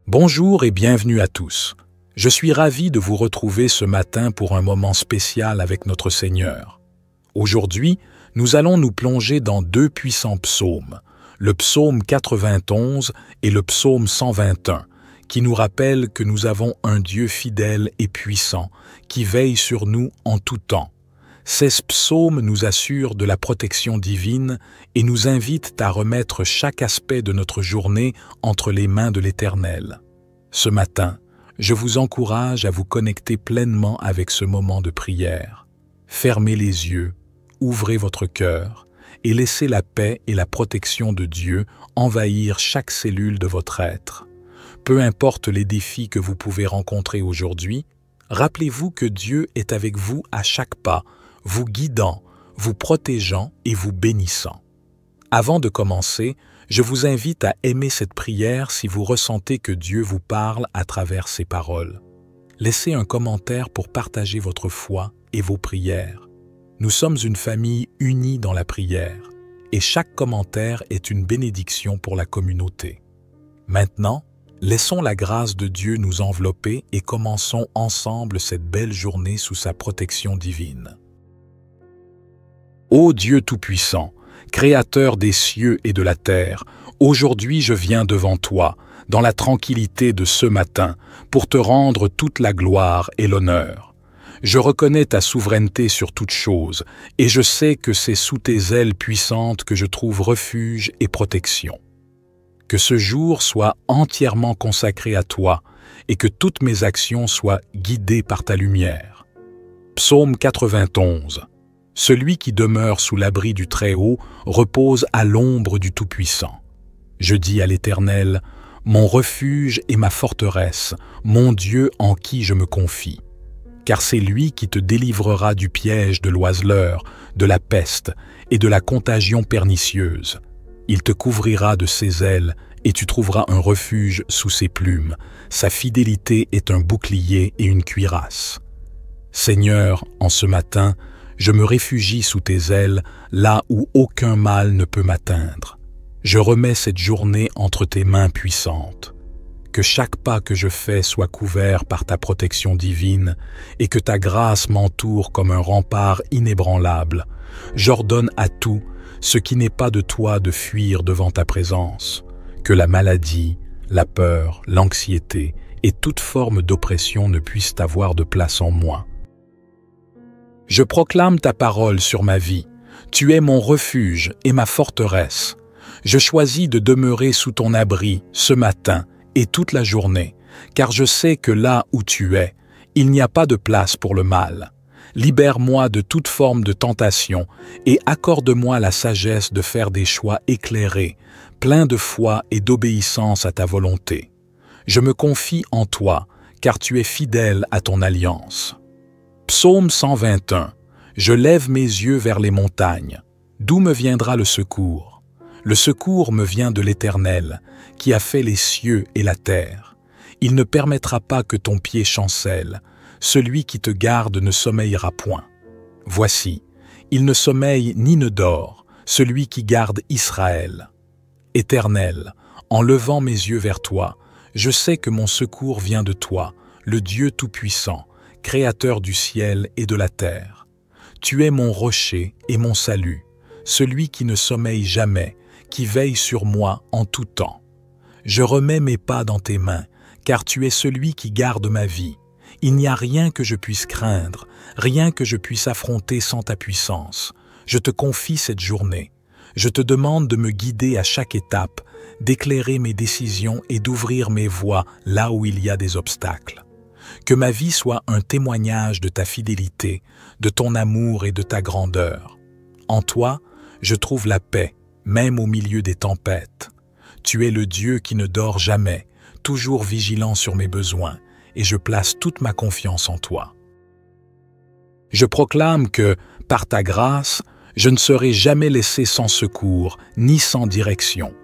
Bonjour et bienvenue à tous. Je suis ravi de vous retrouver ce matin pour un moment spécial avec notre Seigneur. Aujourd'hui, nous allons nous plonger dans deux puissants psaumes, le psaume 91 et le psaume 121, qui nous rappellent que nous avons un Dieu fidèle et puissant qui veille sur nous en tout temps. Ces psaumes nous assurent de la protection divine et nous invitent à remettre chaque aspect de notre journée entre les mains de l'Éternel. Ce matin, je vous encourage à vous connecter pleinement avec ce moment de prière. Fermez les yeux, ouvrez votre cœur et laissez la paix et la protection de Dieu envahir chaque cellule de votre être. Peu importe les défis que vous pouvez rencontrer aujourd'hui, rappelez-vous que Dieu est avec vous à chaque pas, vous guidant, vous protégeant et vous bénissant. Avant de commencer, je vous invite à aimer cette prière si vous ressentez que Dieu vous parle à travers ces paroles. Laissez un commentaire pour partager votre foi et vos prières. Nous sommes une famille unie dans la prière et chaque commentaire est une bénédiction pour la communauté. Maintenant, laissons la grâce de Dieu nous envelopper et commençons ensemble cette belle journée sous sa protection divine. Ô Dieu Tout-Puissant, Créateur des cieux et de la terre, aujourd'hui je viens devant toi, dans la tranquillité de ce matin, pour te rendre toute la gloire et l'honneur. Je reconnais ta souveraineté sur toute chose, et je sais que c'est sous tes ailes puissantes que je trouve refuge et protection. Que ce jour soit entièrement consacré à toi, et que toutes mes actions soient guidées par ta lumière. Psaume 91. Celui qui demeure sous l'abri du Très-Haut repose à l'ombre du Tout-Puissant. Je dis à l'Éternel, mon refuge et ma forteresse, mon Dieu en qui je me confie. Car c'est lui qui te délivrera du piège de l'oiseleur, de la peste et de la contagion pernicieuse. Il te couvrira de ses ailes et tu trouveras un refuge sous ses plumes. Sa fidélité est un bouclier et une cuirasse. Seigneur, en ce matin, je me réfugie sous tes ailes, là où aucun mal ne peut m'atteindre. Je remets cette journée entre tes mains puissantes. Que chaque pas que je fais soit couvert par ta protection divine et que ta grâce m'entoure comme un rempart inébranlable. J'ordonne à tout ce qui n'est pas de toi de fuir devant ta présence. Que la maladie, la peur, l'anxiété et toute forme d'oppression ne puissent avoir de place en moi. Je proclame ta parole sur ma vie. Tu es mon refuge et ma forteresse. Je choisis de demeurer sous ton abri ce matin et toute la journée, car je sais que là où tu es, il n'y a pas de place pour le mal. Libère-moi de toute forme de tentation et accorde-moi la sagesse de faire des choix éclairés, pleins de foi et d'obéissance à ta volonté. Je me confie en toi, car tu es fidèle à ton alliance. Psaume 121. Je lève mes yeux vers les montagnes. D'où me viendra le secours? Le secours me vient de l'Éternel, qui a fait les cieux et la terre. Il ne permettra pas que ton pied chancelle. Celui qui te garde ne sommeillera point. Voici, il ne sommeille ni ne dort, celui qui garde Israël. Éternel, en levant mes yeux vers toi, je sais que mon secours vient de toi, le Dieu Tout-Puissant, Créateur du ciel et de la terre. Tu es mon rocher et mon salut, celui qui ne sommeille jamais, qui veille sur moi en tout temps. Je remets mes pas dans tes mains, car tu es celui qui garde ma vie. Il n'y a rien que je puisse craindre, rien que je puisse affronter sans ta puissance. Je te confie cette journée. Je te demande de me guider à chaque étape, d'éclairer mes décisions et d'ouvrir mes voies là où il y a des obstacles. Que ma vie soit un témoignage de ta fidélité, de ton amour et de ta grandeur. En toi, je trouve la paix, même au milieu des tempêtes. Tu es le Dieu qui ne dort jamais, toujours vigilant sur mes besoins, et je place toute ma confiance en toi. Je proclame que, par ta grâce, je ne serai jamais laissé sans secours, ni sans direction.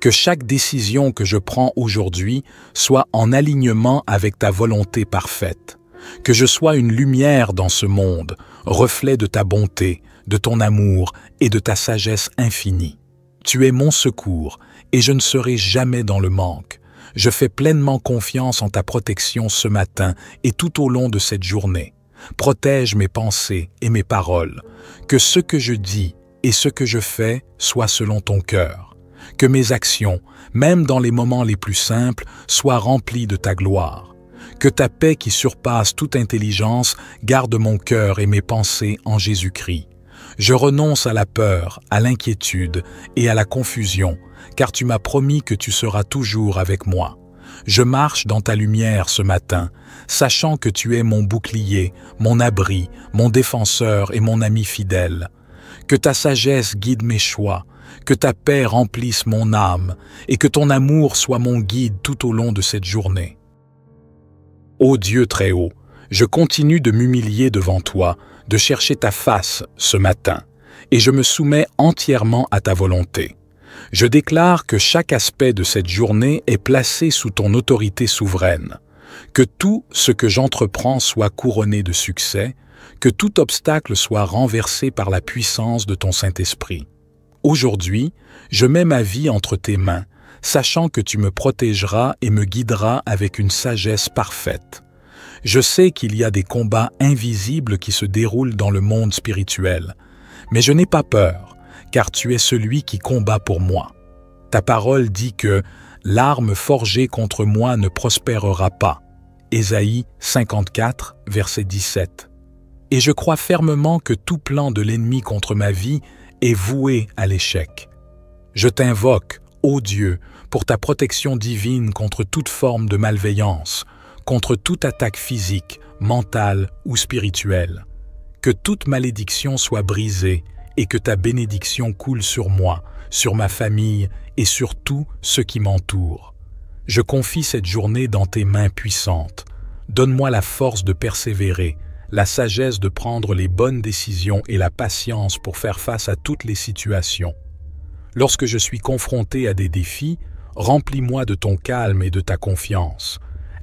Que chaque décision que je prends aujourd'hui soit en alignement avec ta volonté parfaite. Que je sois une lumière dans ce monde, reflet de ta bonté, de ton amour et de ta sagesse infinie. Tu es mon secours et je ne serai jamais dans le manque. Je fais pleinement confiance en ta protection ce matin et tout au long de cette journée. Protège mes pensées et mes paroles. Que ce que je dis et ce que je fais soit selon ton cœur. Que mes actions, même dans les moments les plus simples, soient remplies de ta gloire. Que ta paix qui surpasse toute intelligence garde mon cœur et mes pensées en Jésus-Christ. Je renonce à la peur, à l'inquiétude et à la confusion, car tu m'as promis que tu seras toujours avec moi. Je marche dans ta lumière ce matin, sachant que tu es mon bouclier, mon abri, mon défenseur et mon ami fidèle. Que ta sagesse guide mes choix, que ta paix remplisse mon âme et que ton amour soit mon guide tout au long de cette journée. Ô Dieu très haut, je continue de m'humilier devant toi, de chercher ta face ce matin, et je me soumets entièrement à ta volonté. Je déclare que chaque aspect de cette journée est placé sous ton autorité souveraine, que tout ce que j'entreprends soit couronné de succès, que tout obstacle soit renversé par la puissance de ton Saint-Esprit. Aujourd'hui, je mets ma vie entre tes mains, sachant que tu me protégeras et me guideras avec une sagesse parfaite. Je sais qu'il y a des combats invisibles qui se déroulent dans le monde spirituel, mais je n'ai pas peur, car tu es celui qui combat pour moi. Ta parole dit que l'arme forgée contre moi ne prospérera pas. Ésaïe 54, verset 17. Et je crois fermement que tout plan de l'ennemi contre ma vie est voué à l'échec. Je t'invoque, ô Dieu, pour ta protection divine contre toute forme de malveillance, contre toute attaque physique, mentale ou spirituelle. Que toute malédiction soit brisée et que ta bénédiction coule sur moi, sur ma famille et sur tout ce qui m'entoure. Je confie cette journée dans tes mains puissantes. Donne-moi la force de persévérer, la sagesse de prendre les bonnes décisions et la patience pour faire face à toutes les situations. Lorsque je suis confronté à des défis, remplis-moi de ton calme et de ta confiance.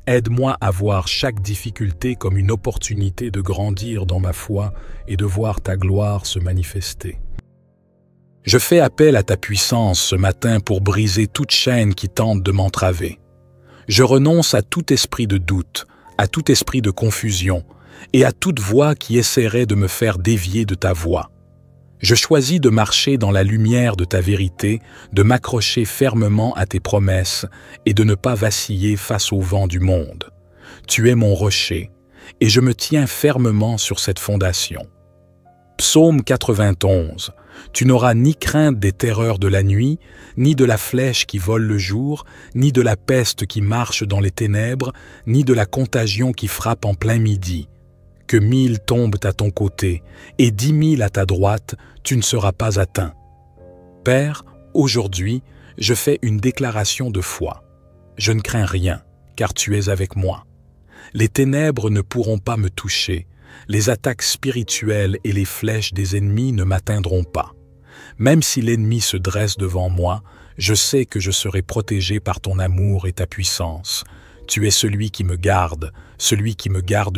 Aide-moi à voir chaque difficulté comme une opportunité de grandir dans ma foi et de voir ta gloire se manifester. Je fais appel à ta puissance ce matin pour briser toute chaîne qui tente de m'entraver. Je renonce à tout esprit de doute, à tout esprit de confusion et à toute voix qui essaierait de me faire dévier de ta voie. Je choisis de marcher dans la lumière de ta vérité, de m'accrocher fermement à tes promesses et de ne pas vaciller face au vent du monde. Tu es mon rocher, et je me tiens fermement sur cette fondation. Psaume 91. Tu n'auras ni crainte des terreurs de la nuit, ni de la flèche qui vole le jour, ni de la peste qui marche dans les ténèbres, ni de la contagion qui frappe en plein midi. Que 1000 tombent à ton côté et 10 000 à ta droite, tu ne seras pas atteint. Père, aujourd'hui, je fais une déclaration de foi. Je ne crains rien, car tu es avec moi. Les ténèbres ne pourront pas me toucher, les attaques spirituelles et les flèches des ennemis ne m'atteindront pas. Même si l'ennemi se dresse devant moi, je sais que je serai protégé par ton amour et ta puissance. Tu es celui qui me garde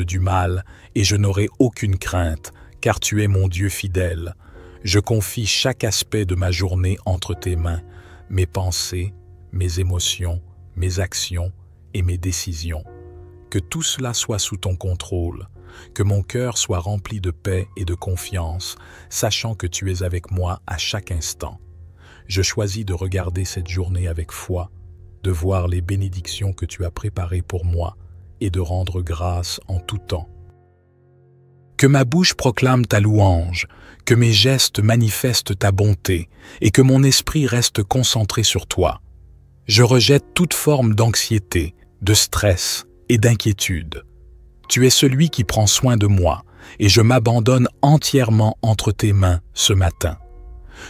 du mal, et je n'aurai aucune crainte, car tu es mon Dieu fidèle. Je confie chaque aspect de ma journée entre tes mains, mes pensées, mes émotions, mes actions et mes décisions. Que tout cela soit sous ton contrôle, que mon cœur soit rempli de paix et de confiance, sachant que tu es avec moi à chaque instant. Je choisis de regarder cette journée avec foi, de voir les bénédictions que tu as préparées pour moi et de rendre grâce en tout temps. Que ma bouche proclame ta louange, que mes gestes manifestent ta bonté et que mon esprit reste concentré sur toi. Je rejette toute forme d'anxiété, de stress et d'inquiétude. Tu es celui qui prend soin de moi et je m'abandonne entièrement entre tes mains ce matin.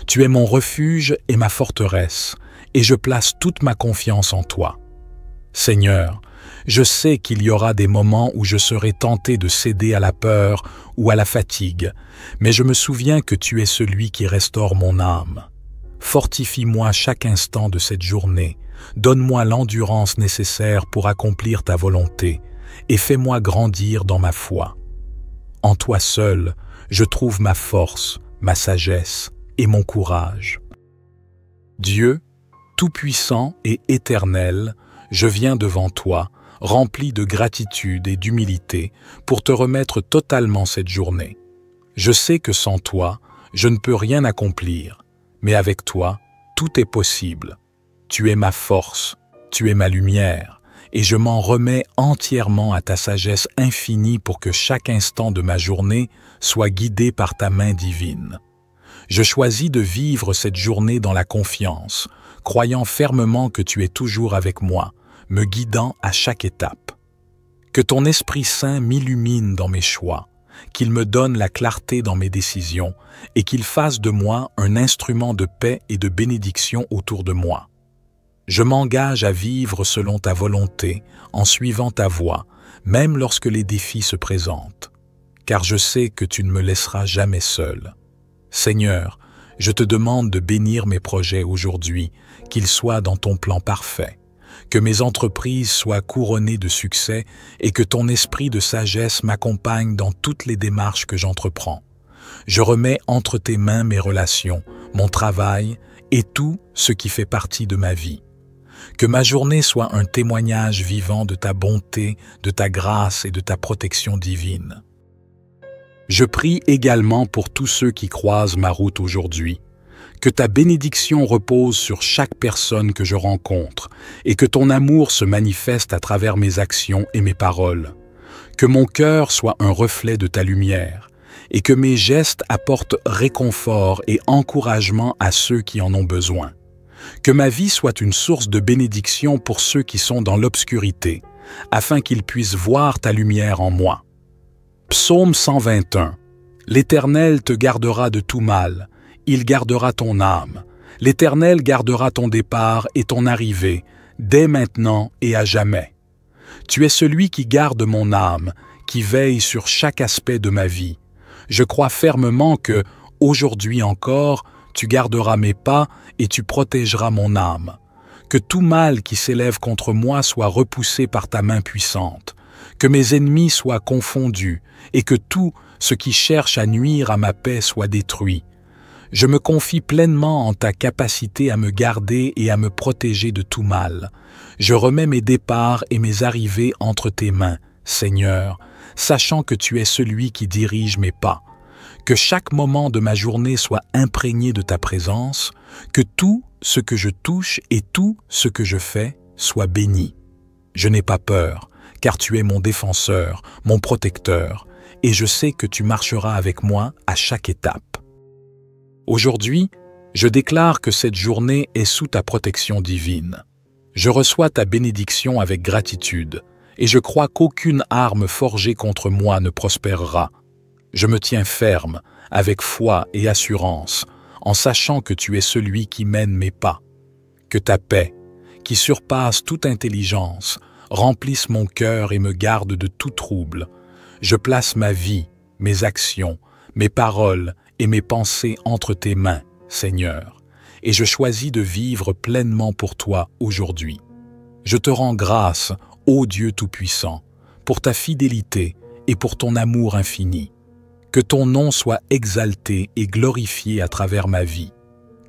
Tu es mon refuge et ma forteresse, et je place toute ma confiance en toi. Seigneur, je sais qu'il y aura des moments où je serai tenté de céder à la peur ou à la fatigue, mais je me souviens que tu es celui qui restaure mon âme. Fortifie-moi chaque instant de cette journée, donne-moi l'endurance nécessaire pour accomplir ta volonté, et fais-moi grandir dans ma foi. En toi seul, je trouve ma force, ma sagesse et mon courage. Dieu, tout-puissant et éternel, je viens devant toi, rempli de gratitude et d'humilité, pour te remettre totalement cette journée. Je sais que sans toi, je ne peux rien accomplir, mais avec toi, tout est possible. Tu es ma force, tu es ma lumière, et je m'en remets entièrement à ta sagesse infinie pour que chaque instant de ma journée soit guidé par ta main divine. Je choisis de vivre cette journée dans la confiance, croyant fermement que tu es toujours avec moi, me guidant à chaque étape. Que ton Esprit Saint m'illumine dans mes choix, qu'il me donne la clarté dans mes décisions et qu'il fasse de moi un instrument de paix et de bénédiction autour de moi. Je m'engage à vivre selon ta volonté, en suivant ta voie, même lorsque les défis se présentent, car je sais que tu ne me laisseras jamais seul. Seigneur, je te demande de bénir mes projets aujourd'hui, qu'ils soient dans ton plan parfait, que mes entreprises soient couronnées de succès et que ton esprit de sagesse m'accompagne dans toutes les démarches que j'entreprends. Je remets entre tes mains mes relations, mon travail et tout ce qui fait partie de ma vie. Que ma journée soit un témoignage vivant de ta bonté, de ta grâce et de ta protection divine. Je prie également pour tous ceux qui croisent ma route aujourd'hui. Que ta bénédiction repose sur chaque personne que je rencontre et que ton amour se manifeste à travers mes actions et mes paroles. Que mon cœur soit un reflet de ta lumière et que mes gestes apportent réconfort et encouragement à ceux qui en ont besoin. Que ma vie soit une source de bénédiction pour ceux qui sont dans l'obscurité, afin qu'ils puissent voir ta lumière en moi. Psaume 121. L'Éternel te gardera de tout mal, il gardera ton âme. L'Éternel gardera ton départ et ton arrivée, dès maintenant et à jamais. Tu es celui qui garde mon âme, qui veille sur chaque aspect de ma vie. Je crois fermement que, aujourd'hui encore, tu garderas mes pas et tu protégeras mon âme. Que tout mal qui s'élève contre moi soit repoussé par ta main puissante. Que mes ennemis soient confondus et que tout ce qui cherche à nuire à ma paix soit détruit. Je me confie pleinement en ta capacité à me garder et à me protéger de tout mal. Je remets mes départs et mes arrivées entre tes mains, Seigneur, sachant que tu es celui qui dirige mes pas. Que chaque moment de ma journée soit imprégné de ta présence, que tout ce que je touche et tout ce que je fais soit béni. Je n'ai pas peur, car tu es mon défenseur, mon protecteur, et je sais que tu marcheras avec moi à chaque étape. Aujourd'hui, je déclare que cette journée est sous ta protection divine. Je reçois ta bénédiction avec gratitude, et je crois qu'aucune arme forgée contre moi ne prospérera. Je me tiens ferme, avec foi et assurance, en sachant que tu es celui qui mène mes pas. Que ta paix, qui surpasse toute intelligence, remplisse mon cœur et me garde de tout trouble. Je place ma vie, mes actions, mes paroles et mes pensées entre tes mains, Seigneur, et je choisis de vivre pleinement pour toi aujourd'hui. Je te rends grâce, ô Dieu Tout-Puissant, pour ta fidélité et pour ton amour infini. Que ton nom soit exalté et glorifié à travers ma vie.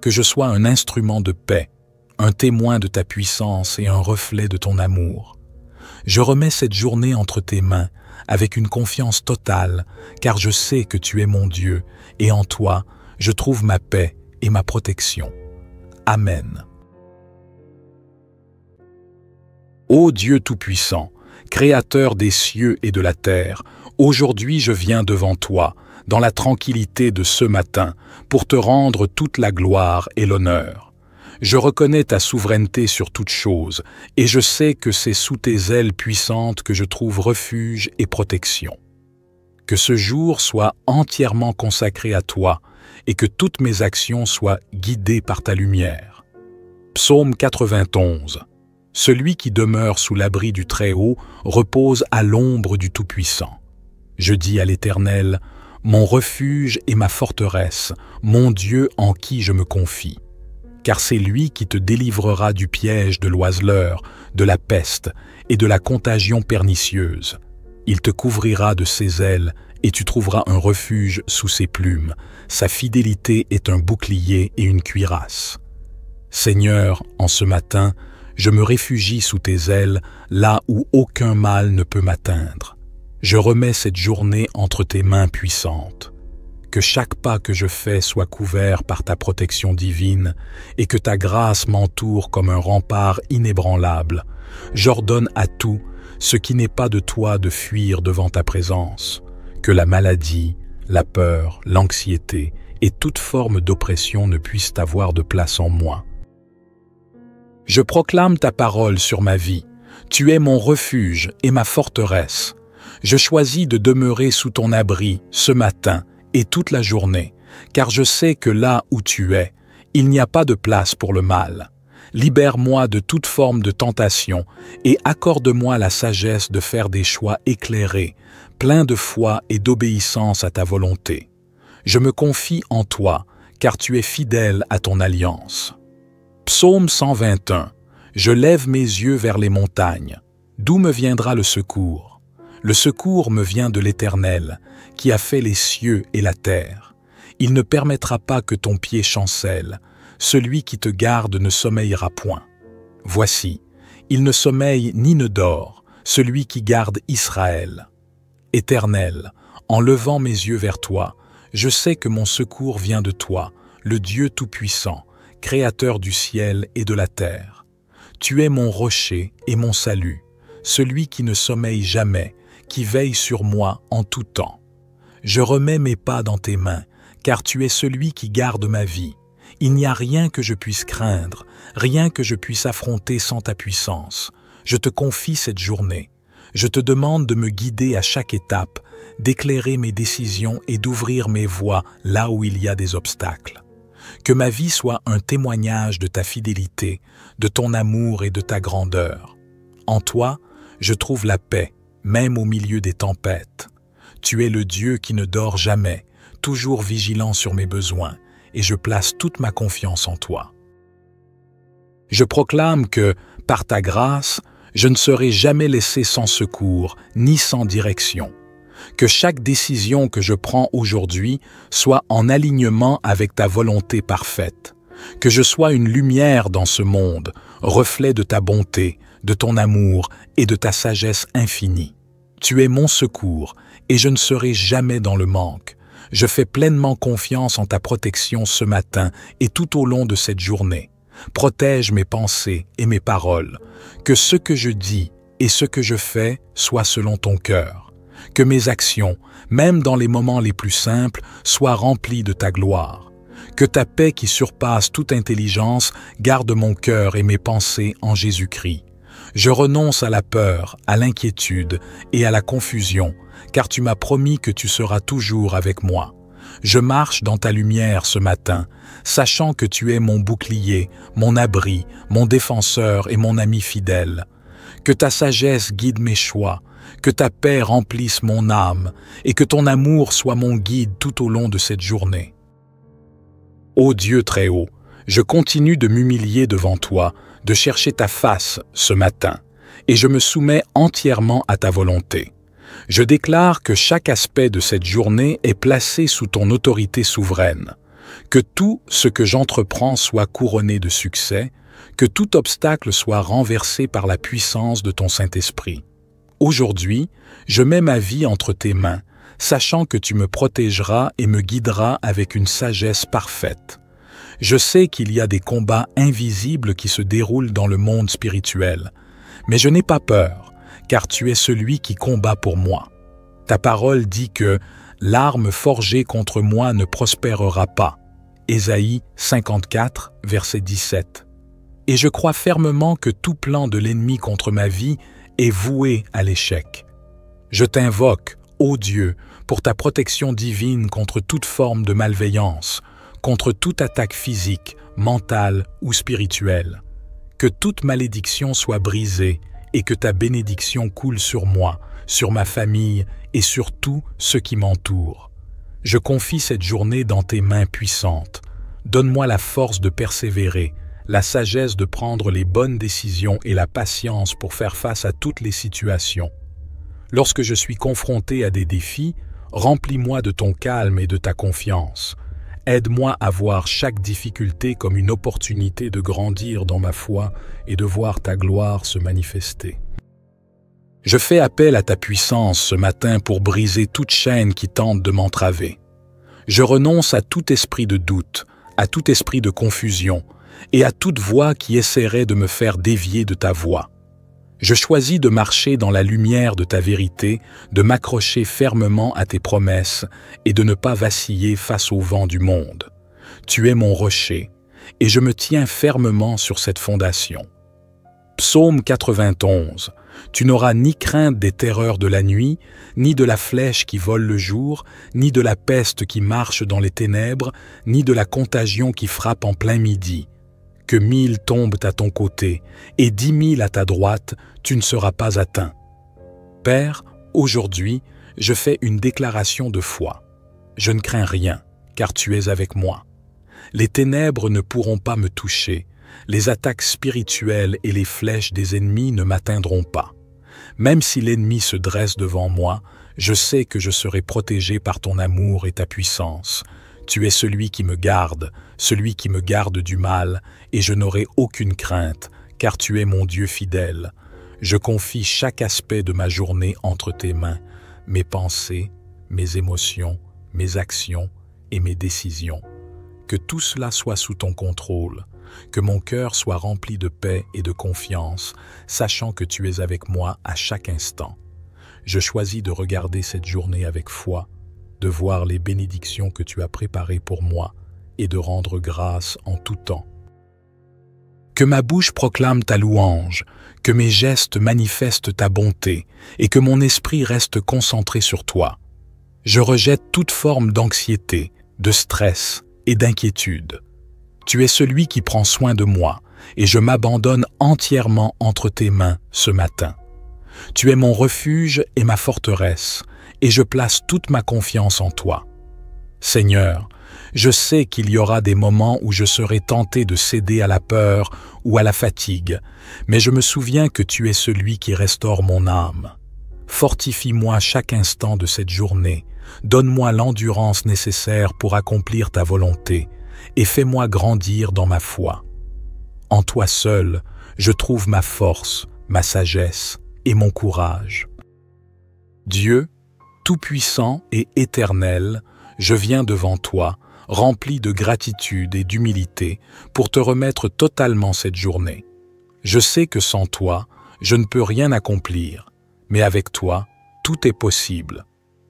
Que je sois un instrument de paix, un témoin de ta puissance et un reflet de ton amour. Je remets cette journée entre tes mains avec une confiance totale, car je sais que tu es mon Dieu et en toi, je trouve ma paix et ma protection. Amen. Ô Dieu Tout-Puissant, Créateur des cieux et de la terre, aujourd'hui je viens devant toi, dans la tranquillité de ce matin, pour te rendre toute la gloire et l'honneur. Je reconnais ta souveraineté sur toute chose, et je sais que c'est sous tes ailes puissantes que je trouve refuge et protection. Que ce jour soit entièrement consacré à toi, et que toutes mes actions soient guidées par ta lumière. Psaume 91. Celui qui demeure sous l'abri du Très-Haut repose à l'ombre du Tout-Puissant. Je dis à l'Éternel, mon refuge et ma forteresse, mon Dieu en qui je me confie. Car c'est lui qui te délivrera du piège de l'oiseleur, de la peste et de la contagion pernicieuse. Il te couvrira de ses ailes et tu trouveras un refuge sous ses plumes. Sa fidélité est un bouclier et une cuirasse. Seigneur, en ce matin, Je me réfugie sous tes ailes, là où aucun mal ne peut m'atteindre. Je remets cette journée entre tes mains puissantes. Que chaque pas que je fais soit couvert par ta protection divine et que ta grâce m'entoure comme un rempart inébranlable. J'ordonne à tout ce qui n'est pas de toi de fuir devant ta présence. Que la maladie, la peur, l'anxiété et toute forme d'oppression ne puissent avoir de place en moi. Je proclame ta parole sur ma vie. Tu es mon refuge et ma forteresse. Je choisis de demeurer sous ton abri ce matin et toute la journée, car je sais que là où tu es, il n'y a pas de place pour le mal. Libère-moi de toute forme de tentation et accorde-moi la sagesse de faire des choix éclairés, pleins de foi et d'obéissance à ta volonté. Je me confie en toi, car tu es fidèle à ton alliance. Psaume 121. Je lève mes yeux vers les montagnes. D'où me viendra le secours? Le secours me vient de l'Éternel, qui a fait les cieux et la terre. Il ne permettra pas que ton pied chancelle. Celui qui te garde ne sommeillera point. Voici, il ne sommeille ni ne dort, celui qui garde Israël. Éternel, en levant mes yeux vers toi, je sais que mon secours vient de toi, le Dieu Tout-Puissant, Créateur du ciel et de la terre. Tu es mon rocher et mon salut, celui qui ne sommeille jamais, qui veille sur moi en tout temps. Je remets mes pas dans tes mains, car tu es celui qui garde ma vie. Il n'y a rien que je puisse craindre, rien que je puisse affronter sans ta puissance. Je te confie cette journée. Je te demande de me guider à chaque étape, d'éclairer mes décisions et d'ouvrir mes voies là où il y a des obstacles. Que ma vie soit un témoignage de ta fidélité, de ton amour et de ta grandeur. En toi, je trouve la paix, même au milieu des tempêtes. Tu es le Dieu qui ne dort jamais, toujours vigilant sur mes besoins, et je place toute ma confiance en toi. Je proclame que, par ta grâce, je ne serai jamais laissé sans secours, ni sans direction. Que chaque décision que je prends aujourd'hui soit en alignement avec ta volonté parfaite. Que je sois une lumière dans ce monde, reflet de ta bonté, de ton amour et de ta sagesse infinie. Tu es mon secours, et je ne serai jamais dans le manque. Je fais pleinement confiance en ta protection ce matin et tout au long de cette journée. Protège mes pensées et mes paroles. Que ce que je dis et ce que je fais soit selon ton cœur. Que mes actions, même dans les moments les plus simples, soient remplies de ta gloire. Que ta paix qui surpasse toute intelligence garde mon cœur et mes pensées en Jésus-Christ. Je renonce à la peur, à l'inquiétude et à la confusion, car tu m'as promis que tu seras toujours avec moi. Je marche dans ta lumière ce matin, sachant que tu es mon bouclier, mon abri, mon défenseur et mon ami fidèle. Que ta sagesse guide mes choix, que ta paix remplisse mon âme et que ton amour soit mon guide tout au long de cette journée. Ô Dieu très haut, je continue de m'humilier devant toi, de chercher ta face ce matin, et je me soumets entièrement à ta volonté. Je déclare que chaque aspect de cette journée est placé sous ton autorité souveraine, que tout ce que j'entreprends soit couronné de succès, que tout obstacle soit renversé par la puissance de ton Saint-Esprit. Aujourd'hui, je mets ma vie entre tes mains, sachant que tu me protégeras et me guideras avec une sagesse parfaite. Je sais qu'il y a des combats invisibles qui se déroulent dans le monde spirituel, mais je n'ai pas peur, car tu es celui qui combat pour moi. Ta parole dit que l'arme forgée contre moi ne prospérera pas. Ésaïe 54, verset 17. Et je crois fermement que tout plan de l'ennemi contre ma vie est voué à l'échec. Je t'invoque, ô Dieu, pour ta protection divine contre toute forme de malveillance, contre toute attaque physique, mentale ou spirituelle. Que toute malédiction soit brisée et que ta bénédiction coule sur moi, sur ma famille et sur tout ce qui m'entoure. Je confie cette journée dans tes mains puissantes. Donne-moi la force de persévérer, la sagesse de prendre les bonnes décisions et la patience pour faire face à toutes les situations. Lorsque je suis confronté à des défis, remplis-moi de ton calme et de ta confiance. Aide-moi à voir chaque difficulté comme une opportunité de grandir dans ma foi et de voir ta gloire se manifester. Je fais appel à ta puissance ce matin pour briser toute chaîne qui tente de m'entraver. Je renonce à tout esprit de doute, à tout esprit de confusion et à toute voix qui essaierait de me faire dévier de ta voie. Je choisis de marcher dans la lumière de ta vérité, de m'accrocher fermement à tes promesses et de ne pas vaciller face au vent du monde. Tu es mon rocher, et je me tiens fermement sur cette fondation. Psaume 91. Tu n'auras ni crainte des terreurs de la nuit, ni de la flèche qui vole le jour, ni de la peste qui marche dans les ténèbres, ni de la contagion qui frappe en plein midi. Que 1000 tombent à ton côté et 10 000 à ta droite, tu ne seras pas atteint. Père, aujourd'hui, je fais une déclaration de foi. Je ne crains rien, car tu es avec moi. Les ténèbres ne pourront pas me toucher, les attaques spirituelles et les flèches des ennemis ne m'atteindront pas. Même si l'ennemi se dresse devant moi, je sais que je serai protégé par ton amour et ta puissance. Tu es celui qui me garde du mal, et je n'aurai aucune crainte, car tu es mon Dieu fidèle. Je confie chaque aspect de ma journée entre tes mains, mes pensées, mes émotions, mes actions et mes décisions. Que tout cela soit sous ton contrôle, que mon cœur soit rempli de paix et de confiance, sachant que tu es avec moi à chaque instant. Je choisis de regarder cette journée avec foi, de voir les bénédictions que tu as préparées pour moi et de rendre grâce en tout temps. Que ma bouche proclame ta louange, que mes gestes manifestent ta bonté et que mon esprit reste concentré sur toi. Je rejette toute forme d'anxiété, de stress et d'inquiétude. Tu es celui qui prend soin de moi et je m'abandonne entièrement entre tes mains ce matin. Tu es mon refuge et ma forteresse, et je place toute ma confiance en toi. Seigneur, je sais qu'il y aura des moments où je serai tenté de céder à la peur ou à la fatigue, mais je me souviens que tu es celui qui restaure mon âme. Fortifie-moi chaque instant de cette journée, donne-moi l'endurance nécessaire pour accomplir ta volonté, et fais-moi grandir dans ma foi. En toi seul, je trouve ma force, ma sagesse et mon courage. Dieu, tout-puissant et éternel, je viens devant toi, rempli de gratitude et d'humilité, pour te remettre totalement cette journée. Je sais que sans toi, je ne peux rien accomplir, mais avec toi, tout est possible.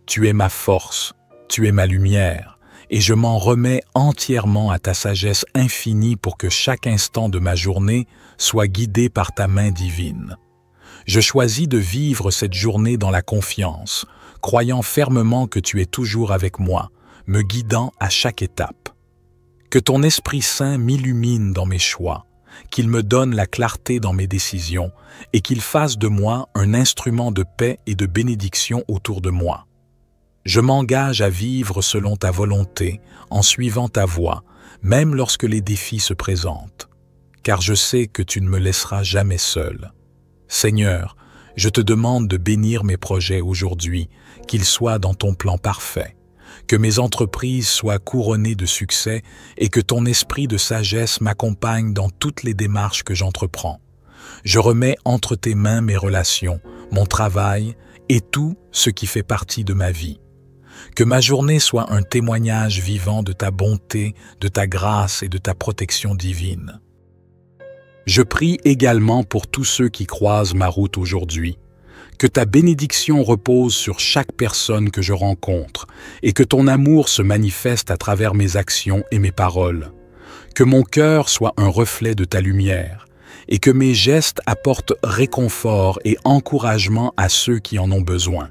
Tu es ma force, tu es ma lumière, et je m'en remets entièrement à ta sagesse infinie pour que chaque instant de ma journée soit guidé par ta main divine. Je choisis de vivre cette journée dans la confiance, croyant fermement que tu es toujours avec moi, me guidant à chaque étape. Que ton Esprit Saint m'illumine dans mes choix, qu'il me donne la clarté dans mes décisions et qu'il fasse de moi un instrument de paix et de bénédiction autour de moi. Je m'engage à vivre selon ta volonté, en suivant ta voie, même lorsque les défis se présentent, car je sais que tu ne me laisseras jamais seul. Seigneur, je te demande de bénir mes projets aujourd'hui, qu'ils soient dans ton plan parfait, que mes entreprises soient couronnées de succès et que ton esprit de sagesse m'accompagne dans toutes les démarches que j'entreprends. Je remets entre tes mains mes relations, mon travail et tout ce qui fait partie de ma vie. Que ma journée soit un témoignage vivant de ta bonté, de ta grâce et de ta protection divine. Je prie également pour tous ceux qui croisent ma route aujourd'hui. Que ta bénédiction repose sur chaque personne que je rencontre et que ton amour se manifeste à travers mes actions et mes paroles. Que mon cœur soit un reflet de ta lumière et que mes gestes apportent réconfort et encouragement à ceux qui en ont besoin.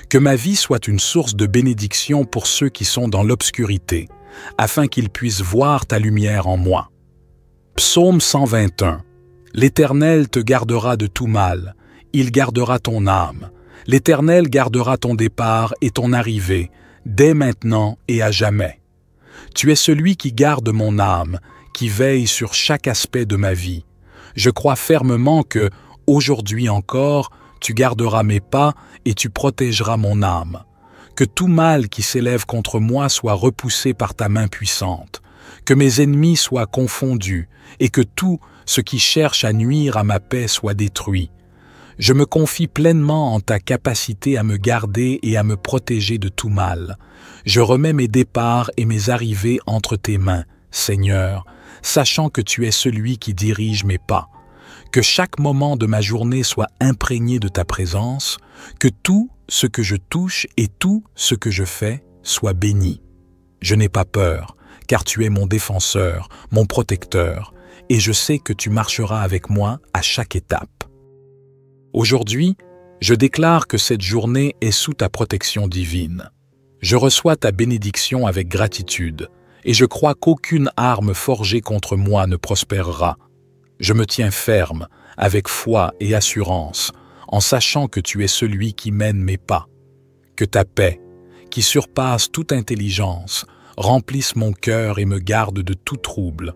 Que ma vie soit une source de bénédiction pour ceux qui sont dans l'obscurité, afin qu'ils puissent voir ta lumière en moi. Psaume 121. L'Éternel te gardera de tout mal, il gardera ton âme. L'Éternel gardera ton départ et ton arrivée, dès maintenant et à jamais. Tu es celui qui garde mon âme, qui veille sur chaque aspect de ma vie. Je crois fermement que, aujourd'hui encore, tu garderas mes pas et tu protégeras mon âme. Que tout mal qui s'élève contre moi soit repoussé par ta main puissante, que mes ennemis soient confondus et que tout ce qui cherche à nuire à ma paix soit détruit. Je me confie pleinement en ta capacité à me garder et à me protéger de tout mal. Je remets mes départs et mes arrivées entre tes mains, Seigneur, sachant que tu es celui qui dirige mes pas. Que chaque moment de ma journée soit imprégné de ta présence, que tout ce que je touche et tout ce que je fais soit béni. Je n'ai pas peur, car tu es mon défenseur, mon protecteur, et je sais que tu marcheras avec moi à chaque étape. Aujourd'hui, je déclare que cette journée est sous ta protection divine. Je reçois ta bénédiction avec gratitude, et je crois qu'aucune arme forgée contre moi ne prospérera. Je me tiens ferme, avec foi et assurance, en sachant que tu es celui qui mène mes pas. Que ta paix, qui surpasse toute intelligence, remplisse mon cœur et me garde de tout trouble.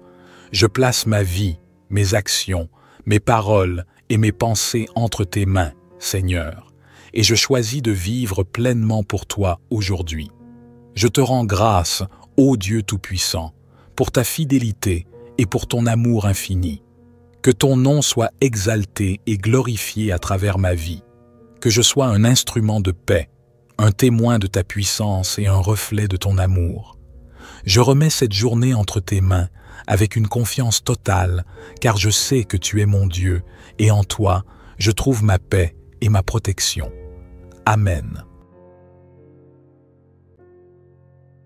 Je place ma vie, mes actions, mes paroles et mes pensées entre tes mains, Seigneur, et je choisis de vivre pleinement pour toi aujourd'hui. Je te rends grâce, ô Dieu Tout-Puissant, pour ta fidélité et pour ton amour infini. Que ton nom soit exalté et glorifié à travers ma vie. Que je sois un instrument de paix, un témoin de ta puissance et un reflet de ton amour. Je remets cette journée entre tes mains avec une confiance totale, car je sais que tu es mon Dieu et en toi, je trouve ma paix et ma protection. Amen.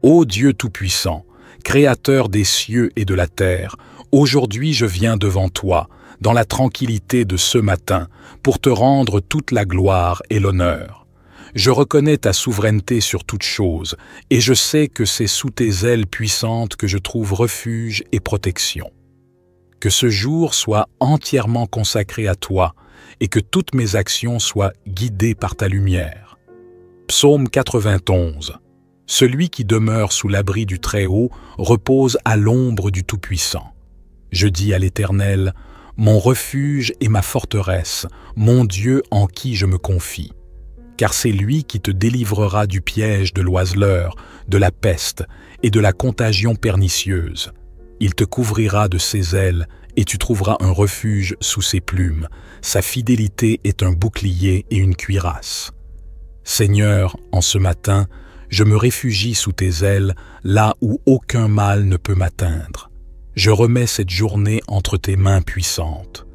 Ô Dieu Tout-Puissant, Créateur des cieux et de la terre, aujourd'hui je viens devant toi, dans la tranquillité de ce matin, pour te rendre toute la gloire et l'honneur. Je reconnais ta souveraineté sur toute chose, et je sais que c'est sous tes ailes puissantes que je trouve refuge et protection. Que ce jour soit entièrement consacré à toi, et que toutes mes actions soient guidées par ta lumière. Psaume 91. Celui qui demeure sous l'abri du Très-Haut repose à l'ombre du Tout-Puissant. Je dis à l'Éternel, mon refuge et ma forteresse, mon Dieu en qui je me confie. Car c'est lui qui te délivrera du piège de l'oiseleur, de la peste et de la contagion pernicieuse. Il te couvrira de ses ailes et tu trouveras un refuge sous ses plumes. Sa fidélité est un bouclier et une cuirasse. Seigneur, en ce matin, je me réfugie sous tes ailes, là où aucun mal ne peut m'atteindre. Je remets cette journée entre tes mains puissantes.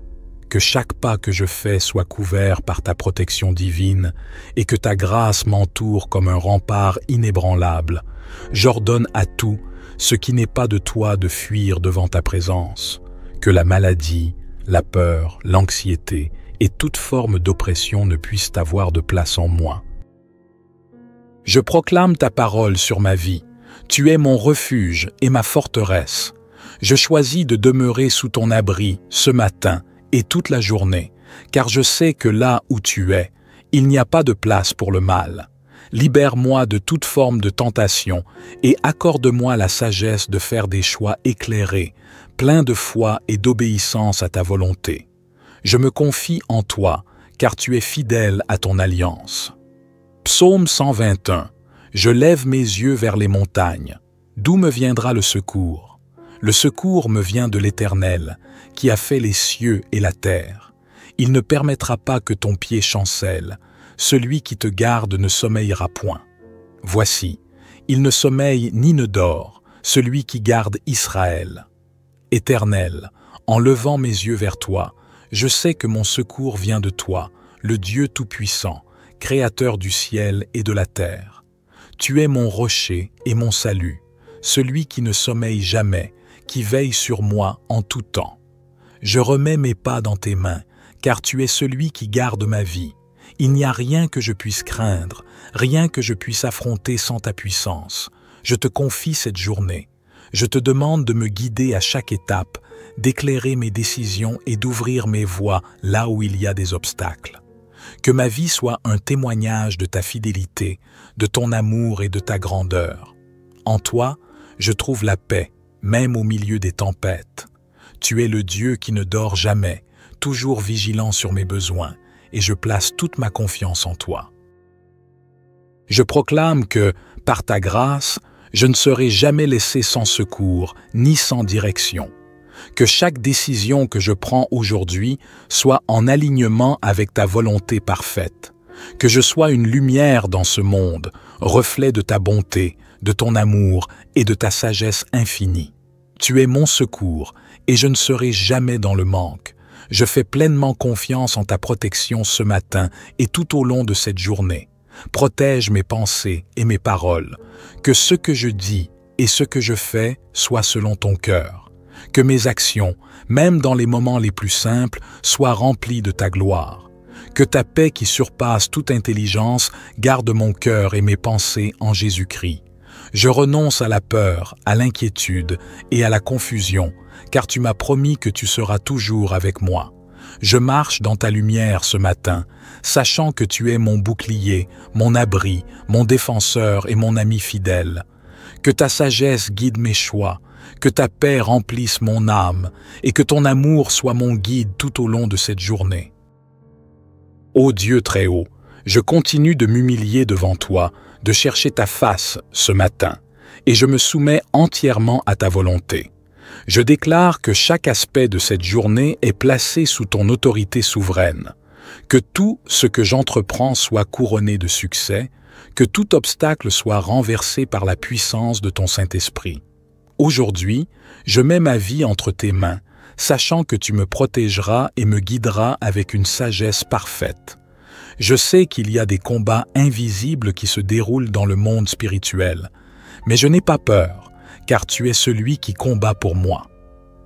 Que chaque pas que je fais soit couvert par ta protection divine et que ta grâce m'entoure comme un rempart inébranlable. J'ordonne à tout ce qui n'est pas de toi de fuir devant ta présence. Que la maladie, la peur, l'anxiété et toute forme d'oppression ne puissent avoir de place en moi. Je proclame ta parole sur ma vie. Tu es mon refuge et ma forteresse. Je choisis de demeurer sous ton abri ce matin et toute la journée, car je sais que là où tu es, il n'y a pas de place pour le mal. Libère-moi de toute forme de tentation et accorde-moi la sagesse de faire des choix éclairés, pleins de foi et d'obéissance à ta volonté. Je me confie en toi, car tu es fidèle à ton alliance. Psaume 121. Je lève mes yeux vers les montagnes. D'où me viendra le secours? Le secours me vient de l'Éternel, qui a fait les cieux et la terre. Il ne permettra pas que ton pied chancelle. Celui qui te garde ne sommeillera point. Voici, il ne sommeille ni ne dort, celui qui garde Israël. Éternel, en levant mes yeux vers toi, je sais que mon secours vient de toi, le Dieu Tout-Puissant, Créateur du ciel et de la terre. Tu es mon rocher et mon salut, celui qui ne sommeille jamais, qui veille sur moi en tout temps. Je remets mes pas dans tes mains, car tu es celui qui garde ma vie. Il n'y a rien que je puisse craindre, rien que je puisse affronter sans ta puissance. Je te confie cette journée. Je te demande de me guider à chaque étape, d'éclairer mes décisions et d'ouvrir mes voies là où il y a des obstacles. Que ma vie soit un témoignage de ta fidélité, de ton amour et de ta grandeur. En toi, je trouve la paix, même au milieu des tempêtes. Tu es le Dieu qui ne dort jamais, toujours vigilant sur mes besoins, et je place toute ma confiance en toi. Je proclame que, par ta grâce, je ne serai jamais laissé sans secours, ni sans direction. Que chaque décision que je prends aujourd'hui soit en alignement avec ta volonté parfaite. Que je sois une lumière dans ce monde, reflet de ta bonté, de ton amour et de ta sagesse infinie. Tu es mon secours, et je ne serai jamais dans le manque. Je fais pleinement confiance en ta protection ce matin et tout au long de cette journée. Protège mes pensées et mes paroles. Que ce que je dis et ce que je fais soit selon ton cœur. Que mes actions, même dans les moments les plus simples, soient remplies de ta gloire. Que ta paix qui surpasse toute intelligence garde mon cœur et mes pensées en Jésus-Christ. Je renonce à la peur, à l'inquiétude et à la confusion, car tu m'as promis que tu seras toujours avec moi. Je marche dans ta lumière ce matin, sachant que tu es mon bouclier, mon abri, mon défenseur et mon ami fidèle. Que ta sagesse guide mes choix, que ta paix remplisse mon âme et que ton amour soit mon guide tout au long de cette journée. Ô Dieu très haut, je continue de m'humilier devant toi, de chercher ta face ce matin, et je me soumets entièrement à ta volonté. Je déclare que chaque aspect de cette journée est placé sous ton autorité souveraine, que tout ce que j'entreprends soit couronné de succès, que tout obstacle soit renversé par la puissance de ton Saint-Esprit. Aujourd'hui, je mets ma vie entre tes mains, sachant que tu me protégeras et me guideras avec une sagesse parfaite. Je sais qu'il y a des combats invisibles qui se déroulent dans le monde spirituel, mais je n'ai pas peur, car tu es celui qui combat pour moi.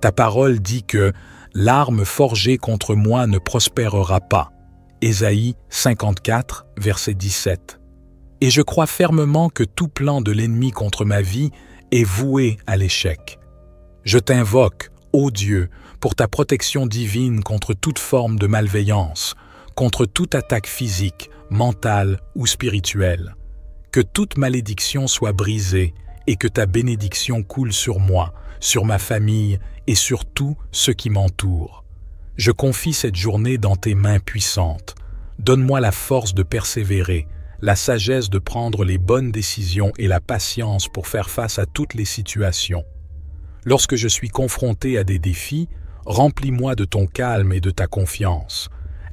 Ta parole dit que l'arme forgée contre moi ne prospérera pas. Ésaïe 54, verset 17. Et je crois fermement que tout plan de l'ennemi contre ma vie est voué à l'échec. Je t'invoque, ô Dieu, pour ta protection divine contre toute forme de malveillance, contre toute attaque physique, mentale ou spirituelle. Que toute malédiction soit brisée et que ta bénédiction coule sur moi, sur ma famille et sur tout ce qui m'entoure. Je confie cette journée dans tes mains puissantes. Donne-moi la force de persévérer, la sagesse de prendre les bonnes décisions et la patience pour faire face à toutes les situations. Lorsque je suis confronté à des défis, remplis-moi de ton calme et de ta confiance.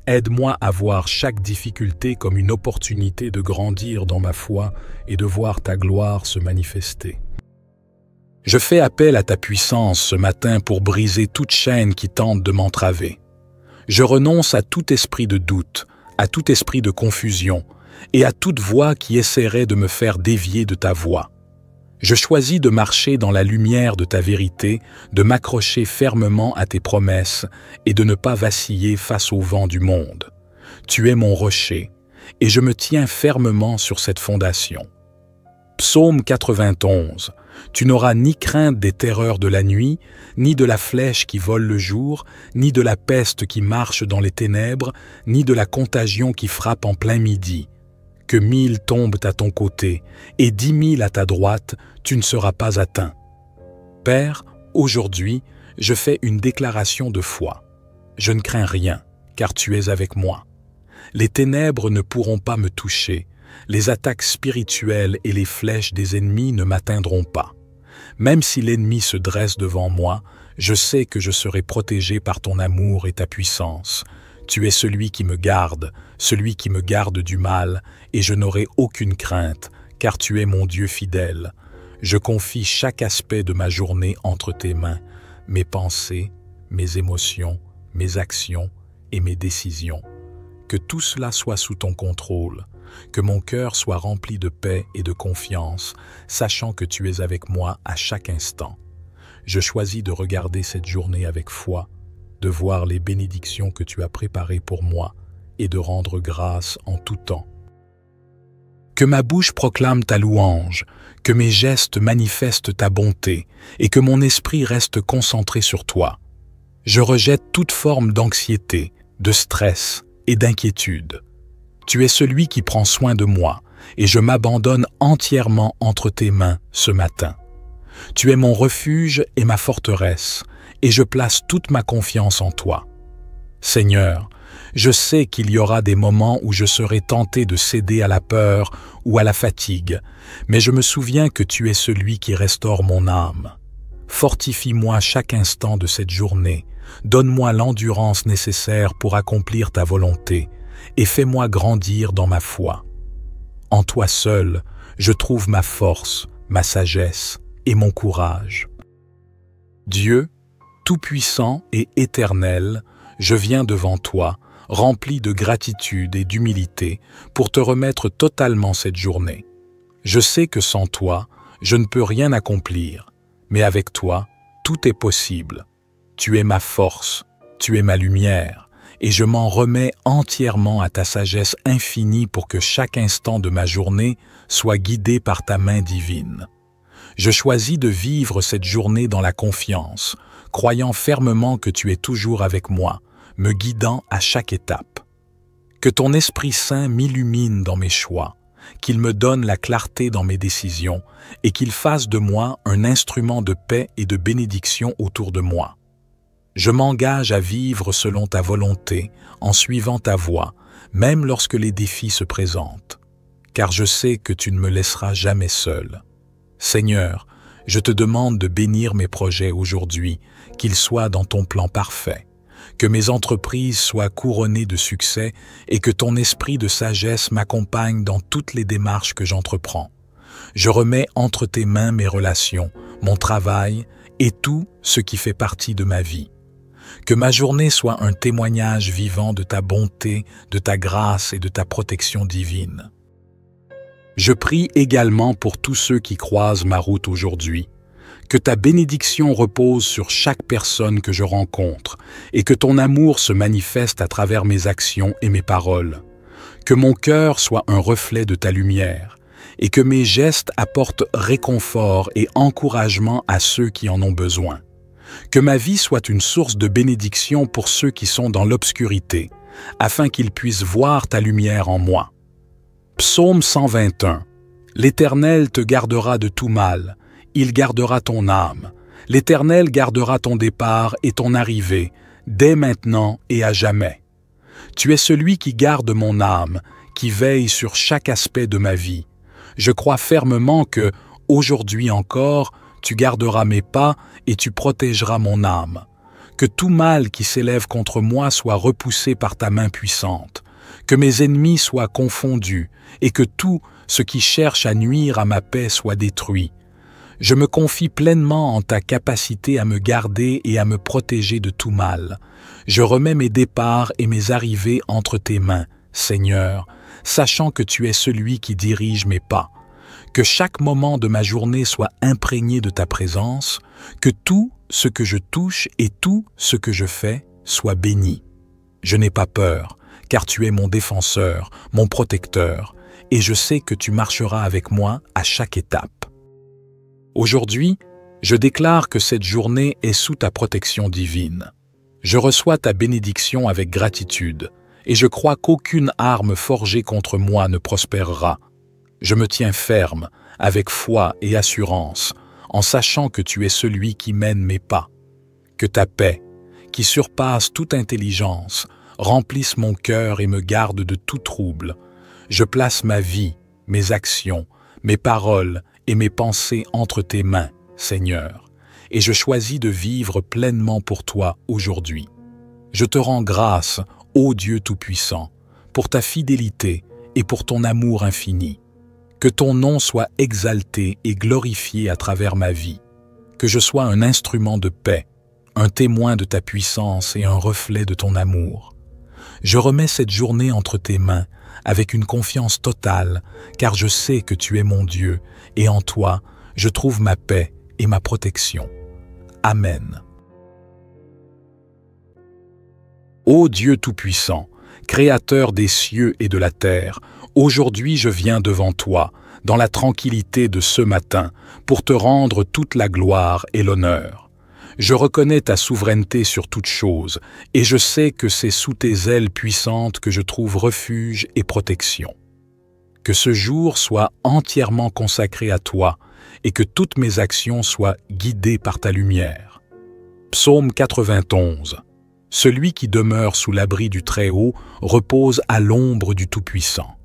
Aide-moi à voir chaque difficulté comme une opportunité de grandir dans ma foi et de voir ta gloire se manifester. Je fais appel à ta puissance ce matin pour briser toute chaîne qui tente de m'entraver. Je renonce à tout esprit de doute, à tout esprit de confusion et à toute voix qui essaierait de me faire dévier de ta voie. Je choisis de marcher dans la lumière de ta vérité, de m'accrocher fermement à tes promesses et de ne pas vaciller face au vent du monde. Tu es mon rocher, et je me tiens fermement sur cette fondation. Psaume 91. Tu n'auras ni crainte des terreurs de la nuit, ni de la flèche qui vole le jour, ni de la peste qui marche dans les ténèbres, ni de la contagion qui frappe en plein midi. Que 1000 tombent à ton côté et 10 000 à ta droite, tu ne seras pas atteint. Père, aujourd'hui, je fais une déclaration de foi. Je ne crains rien, car tu es avec moi. Les ténèbres ne pourront pas me toucher, les attaques spirituelles et les flèches des ennemis ne m'atteindront pas. Même si l'ennemi se dresse devant moi, je sais que je serai protégé par ton amour et ta puissance. Tu es celui qui me garde du mal, et je n'aurai aucune crainte, car tu es mon Dieu fidèle. Je confie chaque aspect de ma journée entre tes mains, mes pensées, mes émotions, mes actions et mes décisions. Que tout cela soit sous ton contrôle, que mon cœur soit rempli de paix et de confiance, sachant que tu es avec moi à chaque instant. Je choisis de regarder cette journée avec foi, de voir les bénédictions que tu as préparées pour moi et de rendre grâce en tout temps. Que ma bouche proclame ta louange, que mes gestes manifestent ta bonté et que mon esprit reste concentré sur toi. Je rejette toute forme d'anxiété, de stress et d'inquiétude. Tu es celui qui prend soin de moi et je m'abandonne entièrement entre tes mains ce matin. Tu es mon refuge et ma forteresse, et je place toute ma confiance en toi. Seigneur, Je sais qu'il y aura des moments où je serai tenté de céder à la peur ou à la fatigue, mais je me souviens que tu es celui qui restaure mon âme. Fortifie-moi chaque instant de cette journée, donne-moi l'endurance nécessaire pour accomplir ta volonté, et fais-moi grandir dans ma foi. En toi seul, je trouve ma force, ma sagesse et mon courage. Dieu, tout-puissant et éternel, je viens devant toi, rempli de gratitude et d'humilité, pour te remettre totalement cette journée. Je sais que sans toi, je ne peux rien accomplir, mais avec toi, tout est possible. Tu es ma force, tu es ma lumière, et je m'en remets entièrement à ta sagesse infinie pour que chaque instant de ma journée soit guidé par ta main divine. Je choisis de vivre cette journée dans la confiance, croyant fermement que tu es toujours avec moi, me guidant à chaque étape. Que ton Esprit Saint m'illumine dans mes choix, qu'il me donne la clarté dans mes décisions et qu'il fasse de moi un instrument de paix et de bénédiction autour de moi. Je m'engage à vivre selon ta volonté, en suivant ta voie, même lorsque les défis se présentent, car je sais que tu ne me laisseras jamais seul. Seigneur, je te demande de bénir mes projets aujourd'hui, qu'ils soient dans ton plan parfait, que mes entreprises soient couronnées de succès et que ton esprit de sagesse m'accompagne dans toutes les démarches que j'entreprends. Je remets entre tes mains mes relations, mon travail et tout ce qui fait partie de ma vie. Que ma journée soit un témoignage vivant de ta bonté, de ta grâce et de ta protection divine. Je prie également pour tous ceux qui croisent ma route aujourd'hui. Que ta bénédiction repose sur chaque personne que je rencontre et que ton amour se manifeste à travers mes actions et mes paroles. Que mon cœur soit un reflet de ta lumière et que mes gestes apportent réconfort et encouragement à ceux qui en ont besoin. Que ma vie soit une source de bénédiction pour ceux qui sont dans l'obscurité, afin qu'ils puissent voir ta lumière en moi. Psaume 121. L'Éternel te gardera de tout mal. Il gardera ton âme. L'Éternel gardera ton départ et ton arrivée, dès maintenant et à jamais. Tu es celui qui garde mon âme, qui veille sur chaque aspect de ma vie. Je crois fermement que, aujourd'hui encore, tu garderas mes pas et tu protégeras mon âme. Que tout mal qui s'élève contre moi soit repoussé par ta main puissante. Que mes ennemis soient confondus et que tout ce qui cherche à nuire à ma paix soit détruit. Je me confie pleinement en ta capacité à me garder et à me protéger de tout mal. Je remets mes départs et mes arrivées entre tes mains, Seigneur, sachant que tu es celui qui dirige mes pas. Que chaque moment de ma journée soit imprégné de ta présence, que tout ce que je touche et tout ce que je fais soit béni. Je n'ai pas peur, car tu es mon défenseur, mon protecteur, et je sais que tu marcheras avec moi à chaque étape. Aujourd'hui, je déclare que cette journée est sous ta protection divine. Je reçois ta bénédiction avec gratitude, et je crois qu'aucune arme forgée contre moi ne prospérera. Je me tiens ferme, avec foi et assurance, en sachant que tu es celui qui mène mes pas. Que ta paix, qui surpasse toute intelligence, remplisse mon cœur et me garde de tout trouble. Je place ma vie, mes actions, mes paroles et mes pensées entre tes mains, Seigneur, et je choisis de vivre pleinement pour toi aujourd'hui. Je te rends grâce, ô Dieu Tout-Puissant, pour ta fidélité et pour ton amour infini. Que ton nom soit exalté et glorifié à travers ma vie. Que je sois un instrument de paix, un témoin de ta puissance et un reflet de ton amour. Je remets cette journée entre tes mains avec une confiance totale, car je sais que tu es mon Dieu, et en toi, je trouve ma paix et ma protection. Amen. Ô Dieu Tout-Puissant, Créateur des cieux et de la terre, aujourd'hui je viens devant toi, dans la tranquillité de ce matin, pour te rendre toute la gloire et l'honneur. Je reconnais ta souveraineté sur toute chose, et je sais que c'est sous tes ailes puissantes que je trouve refuge et protection. Que ce jour soit entièrement consacré à toi, et que toutes mes actions soient guidées par ta lumière. Psaume 91. Celui qui demeure sous l'abri du Très-Haut repose à l'ombre du Tout-Puissant.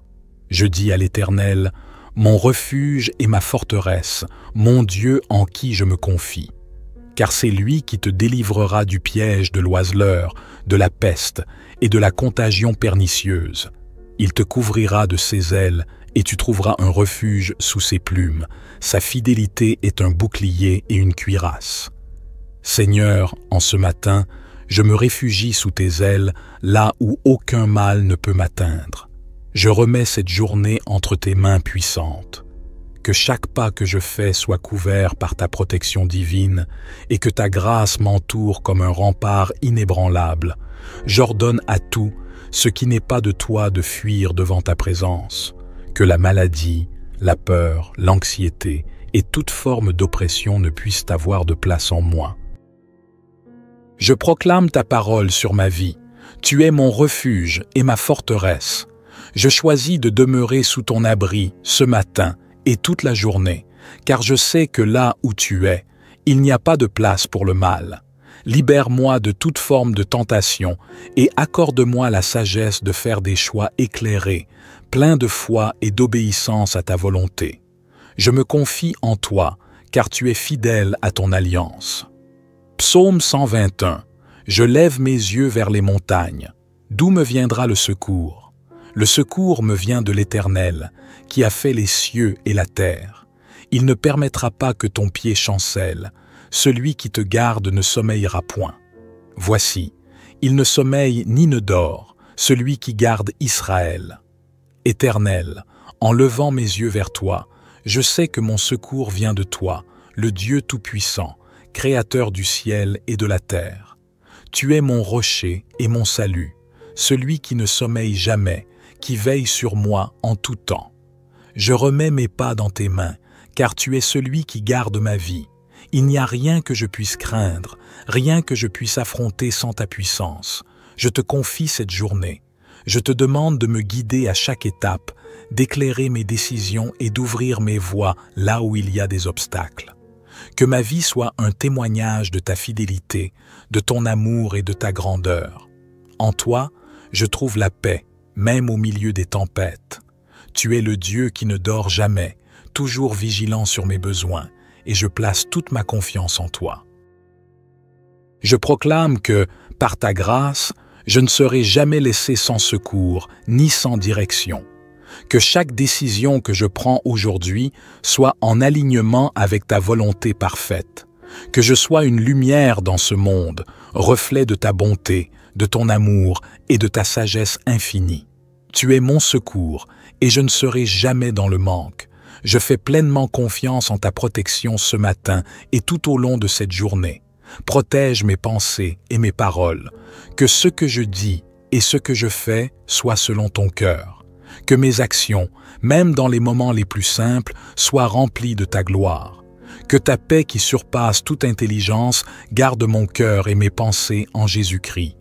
Je dis à l'Éternel, mon refuge et ma forteresse, mon Dieu en qui je me confie. Car c'est lui qui te délivrera du piège de l'oiseleur, de la peste et de la contagion pernicieuse. Il te couvrira de ses ailes et tu trouveras un refuge sous ses plumes. Sa fidélité est un bouclier et une cuirasse. Seigneur, en ce matin, je me réfugie sous tes ailes, là où aucun mal ne peut m'atteindre. Je remets cette journée entre tes mains puissantes. Que chaque pas que je fais soit couvert par ta protection divine et que ta grâce m'entoure comme un rempart inébranlable. J'ordonne à tout ce qui n'est pas de toi de fuir devant ta présence. Que la maladie, la peur, l'anxiété et toute forme d'oppression ne puissent avoir de place en moi. Je proclame ta parole sur ma vie. Tu es mon refuge et ma forteresse. Je choisis de demeurer sous ton abri ce matin et toute la journée, car je sais que là où tu es, il n'y a pas de place pour le mal. Libère-moi de toute forme de tentation et accorde-moi la sagesse de faire des choix éclairés, pleins de foi et d'obéissance à ta volonté. Je me confie en toi, car tu es fidèle à ton alliance. Psaume 121. Je lève mes yeux vers les montagnes. D'où me viendra le secours? Le secours me vient de l'Éternel, qui a fait les cieux et la terre. Il ne permettra pas que ton pied chancelle. Celui qui te garde ne sommeillera point. Voici, il ne sommeille ni ne dort, celui qui garde Israël. Éternel, en levant mes yeux vers toi, je sais que mon secours vient de toi, le Dieu Tout-Puissant, Créateur du ciel et de la terre. Tu es mon rocher et mon salut, celui qui ne sommeille jamais, qui veille sur moi en tout temps. Je remets mes pas dans tes mains, car tu es celui qui garde ma vie. Il n'y a rien que je puisse craindre, rien que je puisse affronter sans ta puissance. Je te confie cette journée. Je te demande de me guider à chaque étape, d'éclairer mes décisions et d'ouvrir mes voies là où il y a des obstacles. Que ma vie soit un témoignage de ta fidélité, de ton amour et de ta grandeur. En toi, je trouve la paix, même au milieu des tempêtes. Tu es le Dieu qui ne dort jamais, toujours vigilant sur mes besoins, et je place toute ma confiance en toi. Je proclame que, par ta grâce, je ne serai jamais laissé sans secours, ni sans direction. Que chaque décision que je prends aujourd'hui soit en alignement avec ta volonté parfaite. Que je sois une lumière dans ce monde, reflet de ta bonté, de ton amour et de ta sagesse infinie. Tu es mon secours et je ne serai jamais dans le manque. Je fais pleinement confiance en ta protection ce matin et tout au long de cette journée. Protège mes pensées et mes paroles. Que ce que je dis et ce que je fais soit selon ton cœur. Que mes actions, même dans les moments les plus simples, soient remplies de ta gloire. Que ta paix qui surpasse toute intelligence garde mon cœur et mes pensées en Jésus-Christ.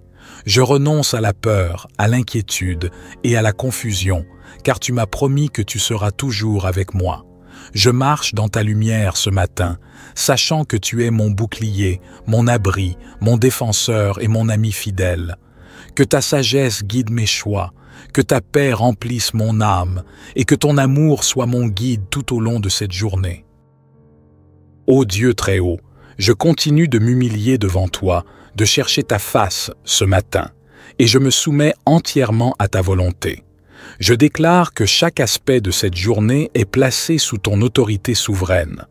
Je renonce à la peur, à l'inquiétude et à la confusion, car tu m'as promis que tu seras toujours avec moi. Je marche dans ta lumière ce matin, sachant que tu es mon bouclier, mon abri, mon défenseur et mon ami fidèle. Que ta sagesse guide mes choix, que ta paix remplisse mon âme et que ton amour soit mon guide tout au long de cette journée. Ô Dieu très haut, je continue de m'humilier devant toi, de chercher ta face ce matin, et je me soumets entièrement à ta volonté. Je déclare que chaque aspect de cette journée est placé sous ton autorité souveraine,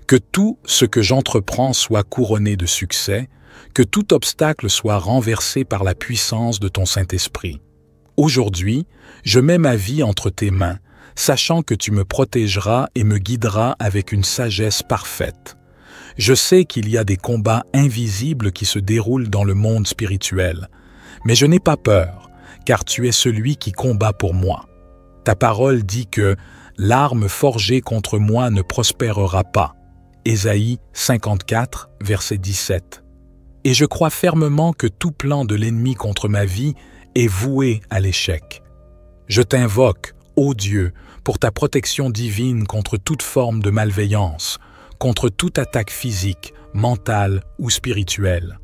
que tout ce que j'entreprends soit couronné de succès, que tout obstacle soit renversé par la puissance de ton Saint-Esprit. Aujourd'hui, je mets ma vie entre tes mains, sachant que tu me protégeras et me guideras avec une sagesse parfaite. Je sais qu'il y a des combats invisibles qui se déroulent dans le monde spirituel, mais je n'ai pas peur, car tu es celui qui combat pour moi. Ta parole dit que l'arme forgée contre moi ne prospérera pas. Ésaïe 54, verset 17. Et je crois fermement que tout plan de l'ennemi contre ma vie est voué à l'échec. Je t'invoque, ô Dieu, pour ta protection divine contre toute forme de malveillance, contre toute attaque physique, mentale ou spirituelle.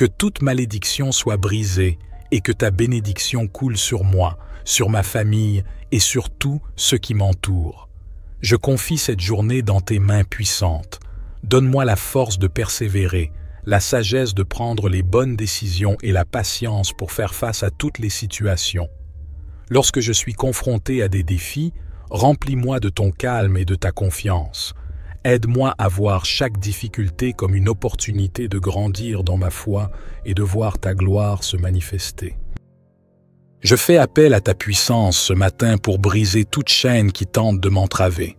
Que toute malédiction soit brisée et que ta bénédiction coule sur moi, sur ma famille et sur tout ce qui m'entoure. Je confie cette journée dans tes mains puissantes. Donne-moi la force de persévérer, la sagesse de prendre les bonnes décisions et la patience pour faire face à toutes les situations. Lorsque je suis confronté à des défis, remplis-moi de ton calme et de ta confiance. Aide-moi à voir chaque difficulté comme une opportunité de grandir dans ma foi et de voir ta gloire se manifester. Je fais appel à ta puissance ce matin pour briser toute chaîne qui tente de m'entraver.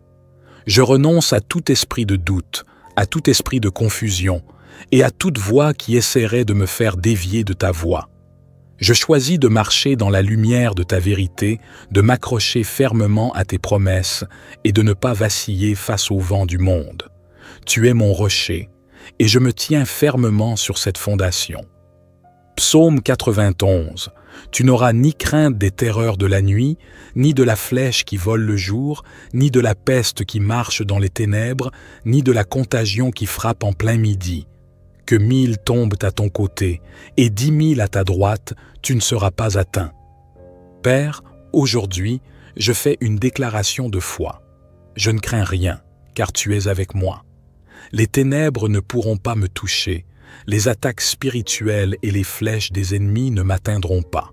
Je renonce à tout esprit de doute, à tout esprit de confusion et à toute voix qui essaierait de me faire dévier de ta voie. Je choisis de marcher dans la lumière de ta vérité, de m'accrocher fermement à tes promesses et de ne pas vaciller face au vent du monde. Tu es mon rocher, et je me tiens fermement sur cette fondation. Psaume 91. Tu n'auras ni crainte des terreurs de la nuit, ni de la flèche qui vole le jour, ni de la peste qui marche dans les ténèbres, ni de la contagion qui frappe en plein midi. Que 1000 tombent à ton côté et 10 000 à ta droite, tu ne seras pas atteint. Père, aujourd'hui, je fais une déclaration de foi. Je ne crains rien, car tu es avec moi. Les ténèbres ne pourront pas me toucher, les attaques spirituelles et les flèches des ennemis ne m'atteindront pas.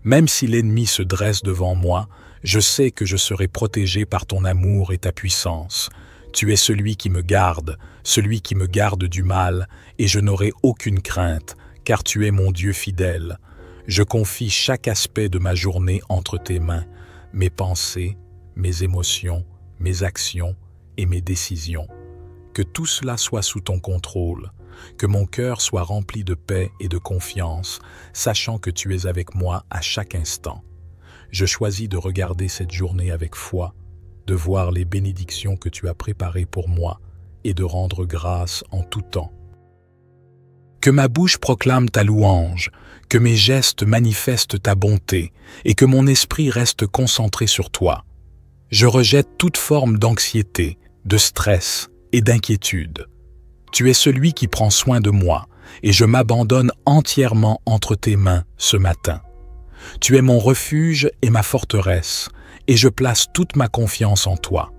Même si l'ennemi se dresse devant moi, je sais que je serai protégé par ton amour et ta puissance. Tu es celui qui me garde du mal, et je n'aurai aucune crainte, car tu es mon Dieu fidèle. Je confie chaque aspect de ma journée entre tes mains, mes pensées, mes émotions, mes actions et mes décisions. Que tout cela soit sous ton contrôle, que mon cœur soit rempli de paix et de confiance, sachant que tu es avec moi à chaque instant. Je choisis de regarder cette journée avec foi, de voir les bénédictions que tu as préparées pour moi et de rendre grâce en tout temps. Que ma bouche proclame ta louange, que mes gestes manifestent ta bonté et que mon esprit reste concentré sur toi. Je rejette toute forme d'anxiété, de stress et d'inquiétude. Tu es celui qui prend soin de moi et je m'abandonne entièrement entre tes mains ce matin. Tu es mon refuge et ma forteresse, et je place toute ma confiance en toi.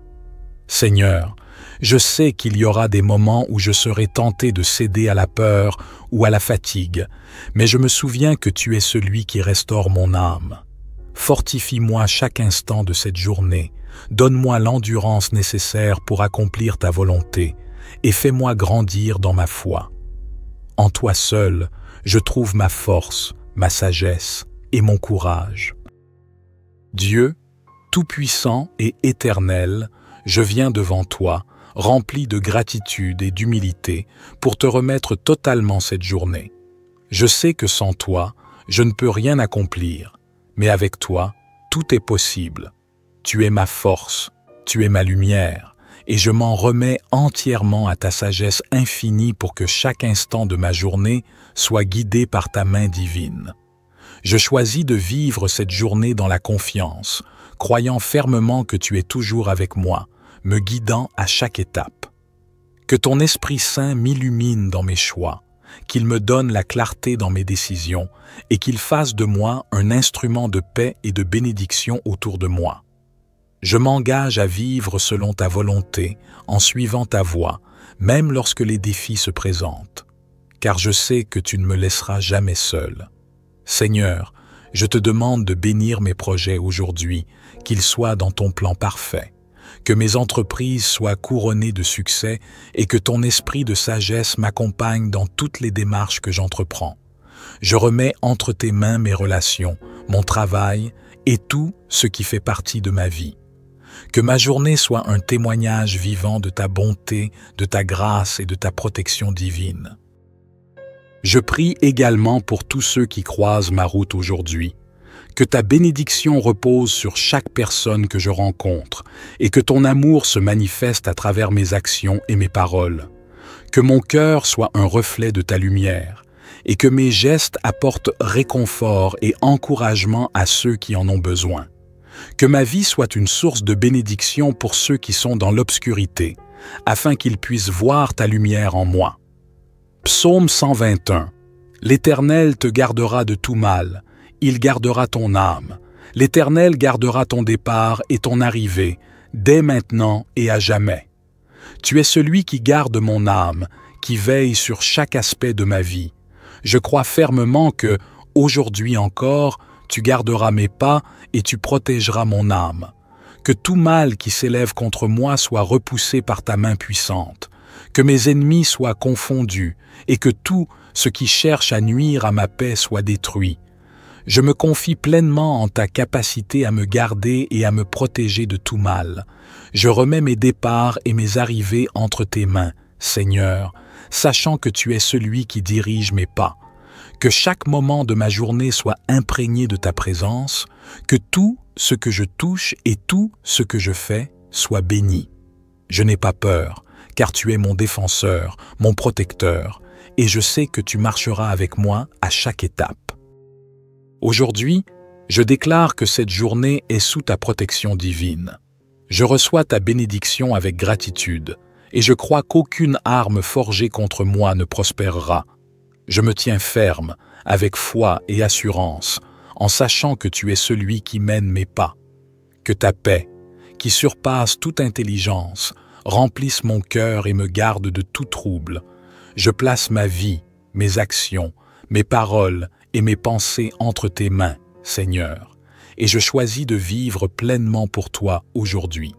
Seigneur, je sais qu'il y aura des moments où je serai tenté de céder à la peur ou à la fatigue, mais je me souviens que tu es celui qui restaure mon âme. Fortifie-moi chaque instant de cette journée, donne-moi l'endurance nécessaire pour accomplir ta volonté, et fais-moi grandir dans ma foi. En toi seul, je trouve ma force, ma sagesse et mon courage. Dieu, tout-puissant et éternel, je viens devant toi, rempli de gratitude et d'humilité, pour te remettre totalement cette journée. Je sais que sans toi, je ne peux rien accomplir, mais avec toi, tout est possible. Tu es ma force, tu es ma lumière, et je m'en remets entièrement à ta sagesse infinie pour que chaque instant de ma journée soit guidé par ta main divine. Je choisis de vivre cette journée dans la confiance, croyant fermement que tu es toujours avec moi, me guidant à chaque étape. Que ton Esprit Saint m'illumine dans mes choix, qu'il me donne la clarté dans mes décisions et qu'il fasse de moi un instrument de paix et de bénédiction autour de moi. Je m'engage à vivre selon ta volonté, en suivant ta voie, même lorsque les défis se présentent, car je sais que tu ne me laisseras jamais seul. Seigneur, je te demande de bénir mes projets aujourd'hui, qu'ils soient dans ton plan parfait, que mes entreprises soient couronnées de succès et que ton esprit de sagesse m'accompagne dans toutes les démarches que j'entreprends. Je remets entre tes mains mes relations, mon travail et tout ce qui fait partie de ma vie. Que ma journée soit un témoignage vivant de ta bonté, de ta grâce et de ta protection divine. Je prie également pour tous ceux qui croisent ma route aujourd'hui. Que ta bénédiction repose sur chaque personne que je rencontre et que ton amour se manifeste à travers mes actions et mes paroles. Que mon cœur soit un reflet de ta lumière et que mes gestes apportent réconfort et encouragement à ceux qui en ont besoin. Que ma vie soit une source de bénédiction pour ceux qui sont dans l'obscurité, afin qu'ils puissent voir ta lumière en moi. Psaume 121. L'Éternel te gardera de tout mal, il gardera ton âme. L'Éternel gardera ton départ et ton arrivée, dès maintenant et à jamais. Tu es celui qui garde mon âme, qui veille sur chaque aspect de ma vie. Je crois fermement que, aujourd'hui encore, tu garderas mes pas et tu protégeras mon âme. Que tout mal qui s'élève contre moi soit repoussé par ta main puissante. Que mes ennemis soient confondus et que tout ce qui cherche à nuire à ma paix soit détruit. Je me confie pleinement en ta capacité à me garder et à me protéger de tout mal. Je remets mes départs et mes arrivées entre tes mains, Seigneur, sachant que tu es celui qui dirige mes pas. Que chaque moment de ma journée soit imprégné de ta présence, que tout ce que je touche et tout ce que je fais soit béni. Je n'ai pas peur, car tu es mon défenseur, mon protecteur, et je sais que tu marcheras avec moi à chaque étape. Aujourd'hui, je déclare que cette journée est sous ta protection divine. Je reçois ta bénédiction avec gratitude, et je crois qu'aucune arme forgée contre moi ne prospérera. Je me tiens ferme, avec foi et assurance, en sachant que tu es celui qui mène mes pas. Que ta paix, qui surpasse toute intelligence, remplisse mon cœur et me garde de tout trouble. Je place ma vie, mes actions, mes paroles et mes pensées entre tes mains, Seigneur, et je choisis de vivre pleinement pour toi aujourd'hui.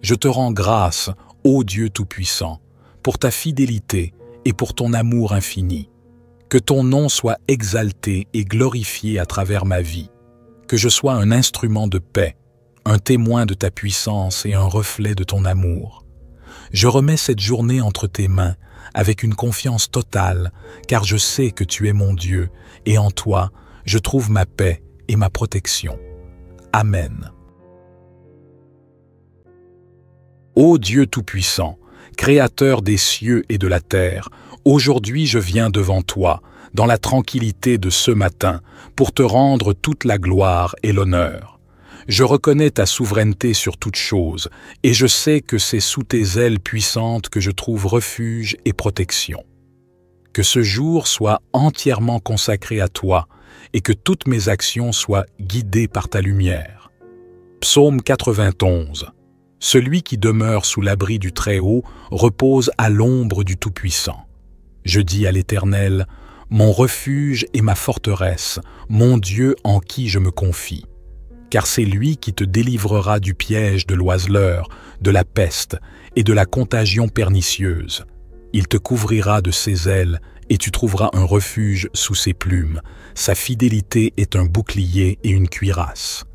Je te rends grâce, ô Dieu Tout-Puissant, pour ta fidélité et pour ton amour infini. Que ton nom soit exalté et glorifié à travers ma vie. Que je sois un instrument de paix, un témoin de ta puissance et un reflet de ton amour. Je remets cette journée entre tes mains avec une confiance totale, car je sais que tu es mon Dieu, et en toi, je trouve ma paix et ma protection. Amen. Ô Dieu Tout-Puissant, Créateur des cieux et de la terre, aujourd'hui je viens devant toi, dans la tranquillité de ce matin, pour te rendre toute la gloire et l'honneur. Je reconnais ta souveraineté sur toute chose, et je sais que c'est sous tes ailes puissantes que je trouve refuge et protection. Que ce jour soit entièrement consacré à toi, et que toutes mes actions soient guidées par ta lumière. Psaume 91. Celui qui demeure sous l'abri du Très-Haut repose à l'ombre du Tout-Puissant. Je dis à l'Éternel, mon refuge et ma forteresse, mon Dieu en qui je me confie. Car c'est lui qui te délivrera du piège de l'oiseleur, de la peste et de la contagion pernicieuse. Il te couvrira de ses ailes et tu trouveras un refuge sous ses plumes. Sa fidélité est un bouclier et une cuirasse.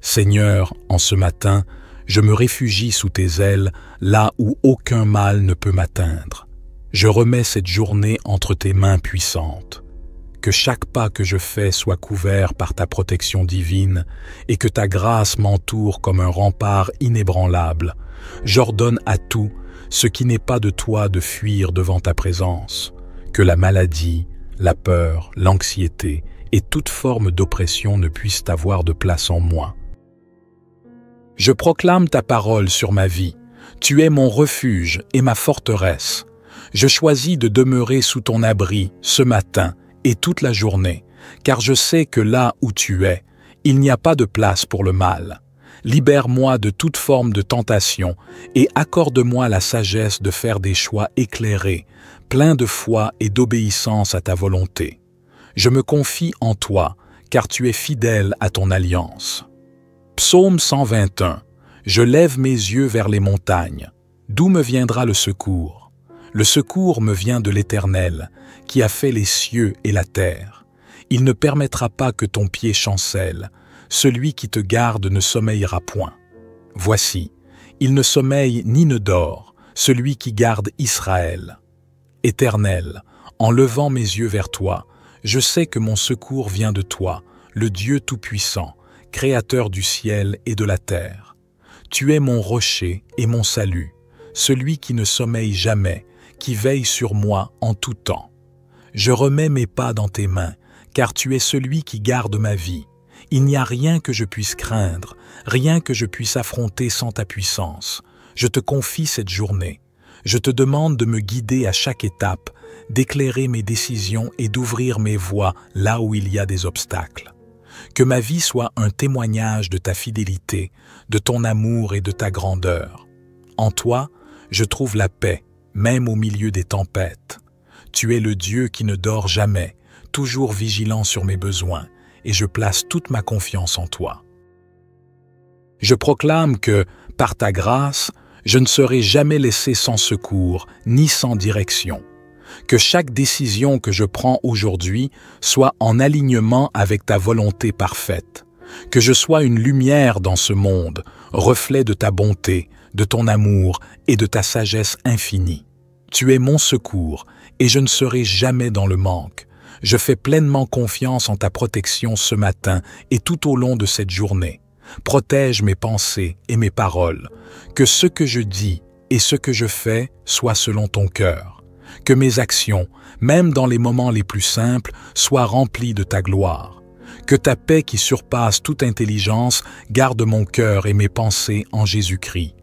Seigneur, en ce matin, je me réfugie sous tes ailes, là où aucun mal ne peut m'atteindre. Je remets cette journée entre tes mains puissantes. Que chaque pas que je fais soit couvert par ta protection divine et que ta grâce m'entoure comme un rempart inébranlable. J'ordonne à tout ce qui n'est pas de toi de fuir devant ta présence. Que la maladie, la peur, l'anxiété et toute forme d'oppression ne puissent avoir de place en moi. Je proclame ta parole sur ma vie. Tu es mon refuge et ma forteresse. Je choisis de demeurer sous ton abri ce matin et toute la journée, car je sais que là où tu es, il n'y a pas de place pour le mal. Libère-moi de toute forme de tentation et accorde-moi la sagesse de faire des choix éclairés, pleins de foi et d'obéissance à ta volonté. Je me confie en toi, car tu es fidèle à ton alliance. Psaume 121. Je lève mes yeux vers les montagnes. D'où me viendra le secours? Le secours me vient de l'Éternel, qui a fait les cieux et la terre. Il ne permettra pas que ton pied chancelle. Celui qui te garde ne sommeillera point. Voici, il ne sommeille ni ne dort, celui qui garde Israël. Éternel, en levant mes yeux vers toi, je sais que mon secours vient de toi, le Dieu Tout-Puissant, Créateur du ciel et de la terre. Tu es mon rocher et mon salut, celui qui ne sommeille jamais, qui veille sur moi en tout temps. Je remets mes pas dans tes mains, car tu es celui qui garde ma vie. Il n'y a rien que je puisse craindre, rien que je puisse affronter sans ta puissance. Je te confie cette journée. Je te demande de me guider à chaque étape, d'éclairer mes décisions et d'ouvrir mes voies là où il y a des obstacles. Que ma vie soit un témoignage de ta fidélité, de ton amour et de ta grandeur. En toi, je trouve la paix, même au milieu des tempêtes. Tu es le Dieu qui ne dort jamais, toujours vigilant sur mes besoins, et je place toute ma confiance en toi. Je proclame que, par ta grâce, je ne serai jamais laissé sans secours, ni sans direction. Que chaque décision que je prends aujourd'hui soit en alignement avec ta volonté parfaite. Que je sois une lumière dans ce monde, reflet de ta bonté, de ton amour et de ta sagesse infinie. Tu es mon secours et je ne serai jamais dans le manque. Je fais pleinement confiance en ta protection ce matin et tout au long de cette journée. Protège mes pensées et mes paroles. Que ce que je dis et ce que je fais soit selon ton cœur. Que mes actions, même dans les moments les plus simples, soient remplies de ta gloire. Que ta paix qui surpasse toute intelligence garde mon cœur et mes pensées en Jésus-Christ.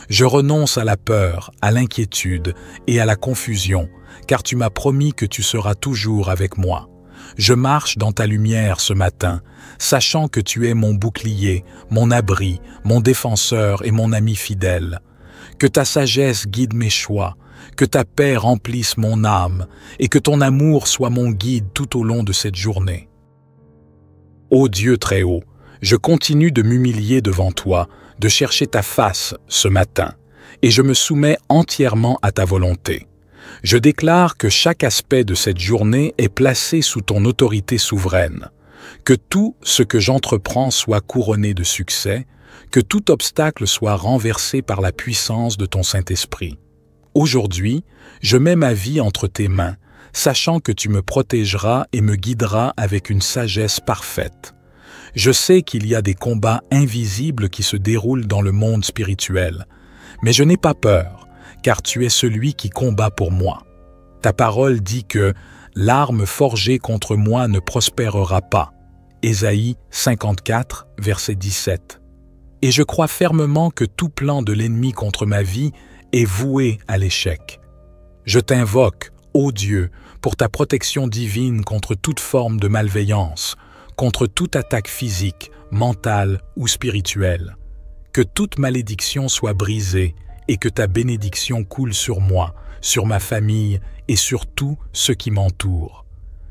Je renonce à la peur, à l'inquiétude et à la confusion, car tu m'as promis que tu seras toujours avec moi. Je marche dans ta lumière ce matin, sachant que tu es mon bouclier, mon abri, mon défenseur et mon ami fidèle. Que ta sagesse guide mes choix, que ta paix remplisse mon âme et que ton amour soit mon guide tout au long de cette journée. Ô Dieu très haut, je continue de m'humilier devant toi, de chercher ta face ce matin, et je me soumets entièrement à ta volonté. Je déclare que chaque aspect de cette journée est placé sous ton autorité souveraine, que tout ce que j'entreprends soit couronné de succès, que tout obstacle soit renversé par la puissance de ton Saint-Esprit. Aujourd'hui, je mets ma vie entre tes mains, sachant que tu me protégeras et me guideras avec une sagesse parfaite. Je sais qu'il y a des combats invisibles qui se déroulent dans le monde spirituel, mais je n'ai pas peur, car tu es celui qui combat pour moi. Ta parole dit que l'arme forgée contre moi ne prospérera pas. Ésaïe 54, verset 17. Et je crois fermement que tout plan de l'ennemi contre ma vie est voué à l'échec. Je t'invoque, ô Dieu, pour ta protection divine contre toute forme de malveillance, contre toute attaque physique, mentale ou spirituelle. Que toute malédiction soit brisée et que ta bénédiction coule sur moi, sur ma famille et sur tout ce qui m'entoure.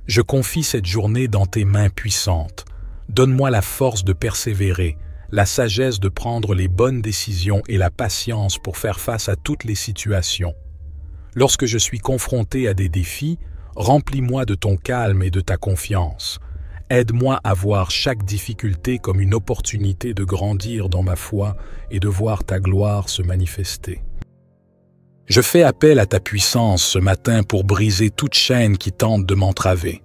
Je confie cette journée dans tes mains puissantes. Donne-moi la force de persévérer, la sagesse de prendre les bonnes décisions et la patience pour faire face à toutes les situations. Lorsque je suis confronté à des défis, remplis-moi de ton calme et de ta confiance. Aide-moi à voir chaque difficulté comme une opportunité de grandir dans ma foi et de voir ta gloire se manifester. Je fais appel à ta puissance ce matin pour briser toute chaîne qui tente de m'entraver.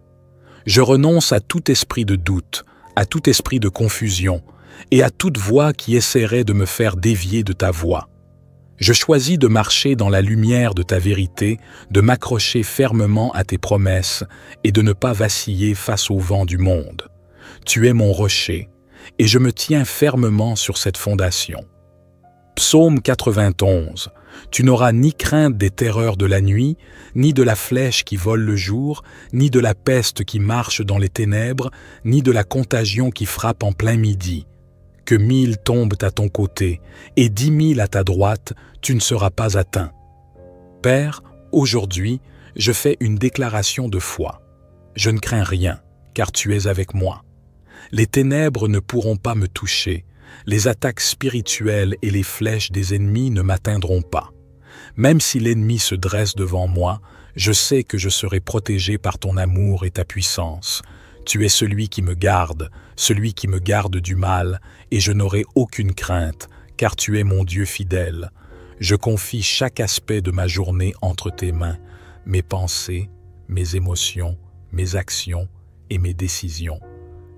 Je renonce à tout esprit de doute, à tout esprit de confusion et à toute voix qui essaierait de me faire dévier de ta voie. Je choisis de marcher dans la lumière de ta vérité, de m'accrocher fermement à tes promesses et de ne pas vaciller face au vent du monde. Tu es mon rocher, et je me tiens fermement sur cette fondation. Psaume 91. Tu n'auras ni crainte des terreurs de la nuit, ni de la flèche qui vole le jour, ni de la peste qui marche dans les ténèbres, ni de la contagion qui frappe en plein midi. Que 1000 tombent à ton côté et 10 000 à ta droite, tu ne seras pas atteint. Père, aujourd'hui, je fais une déclaration de foi. Je ne crains rien, car tu es avec moi. Les ténèbres ne pourront pas me toucher, les attaques spirituelles et les flèches des ennemis ne m'atteindront pas. Même si l'ennemi se dresse devant moi, je sais que je serai protégé par ton amour et ta puissance. Tu es celui qui me garde du mal, et je n'aurai aucune crainte, car tu es mon Dieu fidèle. Je confie chaque aspect de ma journée entre tes mains, mes pensées, mes émotions, mes actions et mes décisions.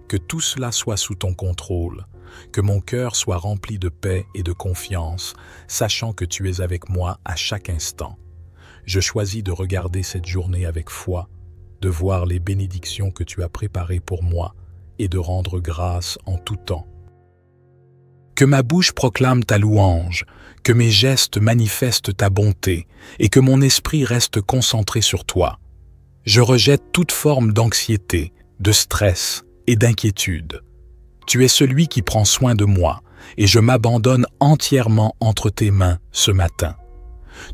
Que tout cela soit sous ton contrôle, que mon cœur soit rempli de paix et de confiance, sachant que tu es avec moi à chaque instant. Je choisis de regarder cette journée avec foi, de voir les bénédictions que tu as préparées pour moi et de rendre grâce en tout temps. Que ma bouche proclame ta louange, que mes gestes manifestent ta bonté et que mon esprit reste concentré sur toi. Je rejette toute forme d'anxiété, de stress et d'inquiétude. Tu es celui qui prend soin de moi et je m'abandonne entièrement entre tes mains ce matin.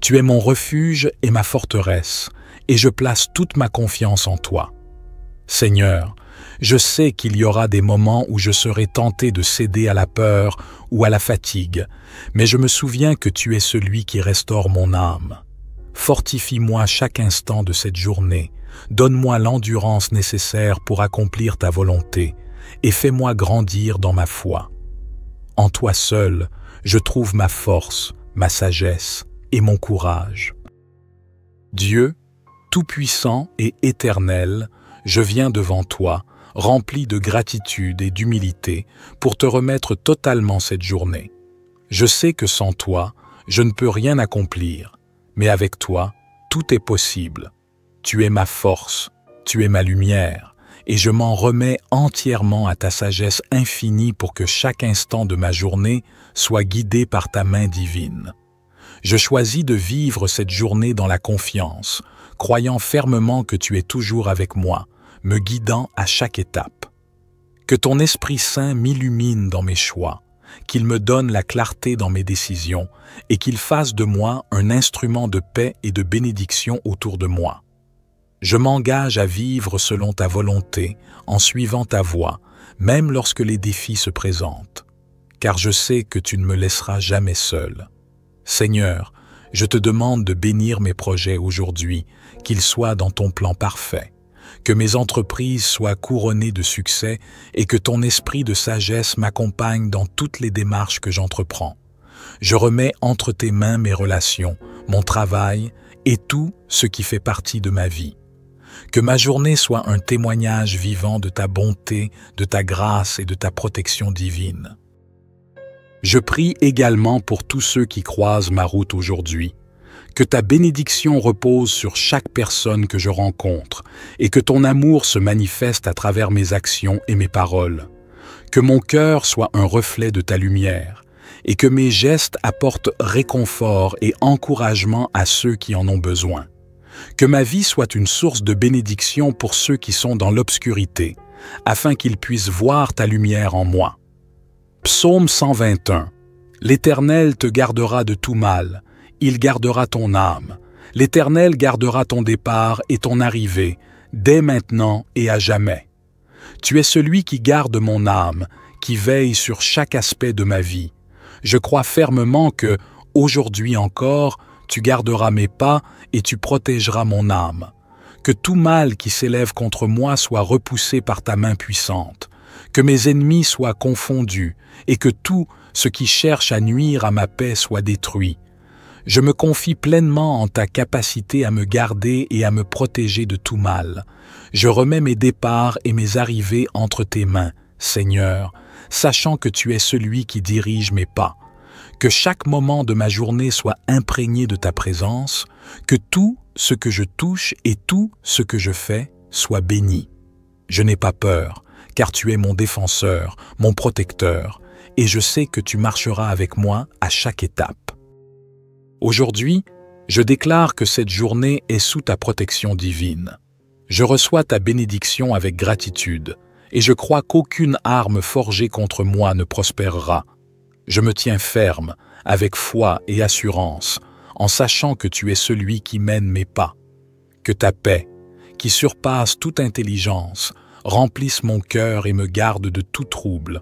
Tu es mon refuge et ma forteresse et je place toute ma confiance en toi. Seigneur, je sais qu'il y aura des moments où je serai tenté de céder à la peur ou à la fatigue, mais je me souviens que tu es celui qui restaure mon âme. Fortifie-moi chaque instant de cette journée, donne-moi l'endurance nécessaire pour accomplir ta volonté et fais-moi grandir dans ma foi. En toi seul, je trouve ma force, ma sagesse et mon courage. Dieu, tout-puissant et éternel, je viens devant toi, rempli de gratitude et d'humilité, pour te remettre totalement cette journée. Je sais que sans toi, je ne peux rien accomplir, mais avec toi, tout est possible. Tu es ma force, tu es ma lumière, et je m'en remets entièrement à ta sagesse infinie pour que chaque instant de ma journée soit guidé par ta main divine. Je choisis de vivre cette journée dans la confiance, croyant fermement que tu es toujours avec moi, me guidant à chaque étape. Que ton Esprit Saint m'illumine dans mes choix, qu'il me donne la clarté dans mes décisions et qu'il fasse de moi un instrument de paix et de bénédiction autour de moi. Je m'engage à vivre selon ta volonté, en suivant ta voie, même lorsque les défis se présentent, car je sais que tu ne me laisseras jamais seul. Seigneur, je te demande de bénir mes projets aujourd'hui, qu'ils soient dans ton plan parfait, que mes entreprises soient couronnées de succès et que ton esprit de sagesse m'accompagne dans toutes les démarches que j'entreprends. Je remets entre tes mains mes relations, mon travail et tout ce qui fait partie de ma vie. Que ma journée soit un témoignage vivant de ta bonté, de ta grâce et de ta protection divine. Je prie également pour tous ceux qui croisent ma route aujourd'hui. Que ta bénédiction repose sur chaque personne que je rencontre et que ton amour se manifeste à travers mes actions et mes paroles. Que mon cœur soit un reflet de ta lumière et que mes gestes apportent réconfort et encouragement à ceux qui en ont besoin. Que ma vie soit une source de bénédiction pour ceux qui sont dans l'obscurité, afin qu'ils puissent voir ta lumière en moi. Psaume 121. L'Éternel te gardera de tout mal, il gardera ton âme. L'Éternel gardera ton départ et ton arrivée, dès maintenant et à jamais. Tu es celui qui garde mon âme, qui veille sur chaque aspect de ma vie. Je crois fermement que, aujourd'hui encore, tu garderas mes pas et tu protégeras mon âme. Que tout mal qui s'élève contre moi soit repoussé par ta main puissante. Que mes ennemis soient confondus et que tout ce qui cherche à nuire à ma paix soit détruit. Je me confie pleinement en ta capacité à me garder et à me protéger de tout mal. Je remets mes départs et mes arrivées entre tes mains, Seigneur, sachant que tu es celui qui dirige mes pas. Que chaque moment de ma journée soit imprégné de ta présence, que tout ce que je touche et tout ce que je fais soit béni. Je n'ai pas peur, car tu es mon défenseur, mon protecteur, et je sais que tu marcheras avec moi à chaque étape. Aujourd'hui, je déclare que cette journée est sous ta protection divine. Je reçois ta bénédiction avec gratitude, et je crois qu'aucune arme forgée contre moi ne prospérera. Je me tiens ferme, avec foi et assurance, en sachant que tu es celui qui mène mes pas. Que ta paix, qui surpasse toute intelligence, remplisse mon cœur et me garde de tout trouble.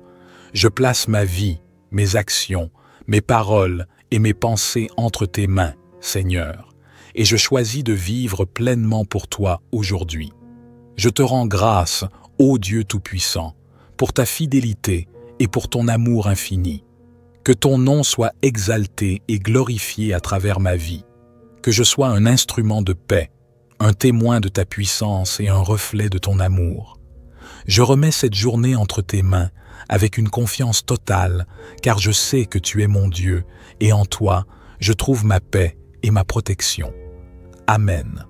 Je place ma vie, mes actions, mes paroles et mes pensées entre tes mains, Seigneur, et je choisis de vivre pleinement pour toi aujourd'hui. Je te rends grâce, ô Dieu Tout-Puissant, pour ta fidélité et pour ton amour infini. Que ton nom soit exalté et glorifié à travers ma vie. Que je sois un instrument de paix, un témoin de ta puissance et un reflet de ton amour. Je remets cette journée entre tes mains avec une confiance totale, car je sais que tu es mon Dieu et en toi, je trouve ma paix et ma protection. Amen.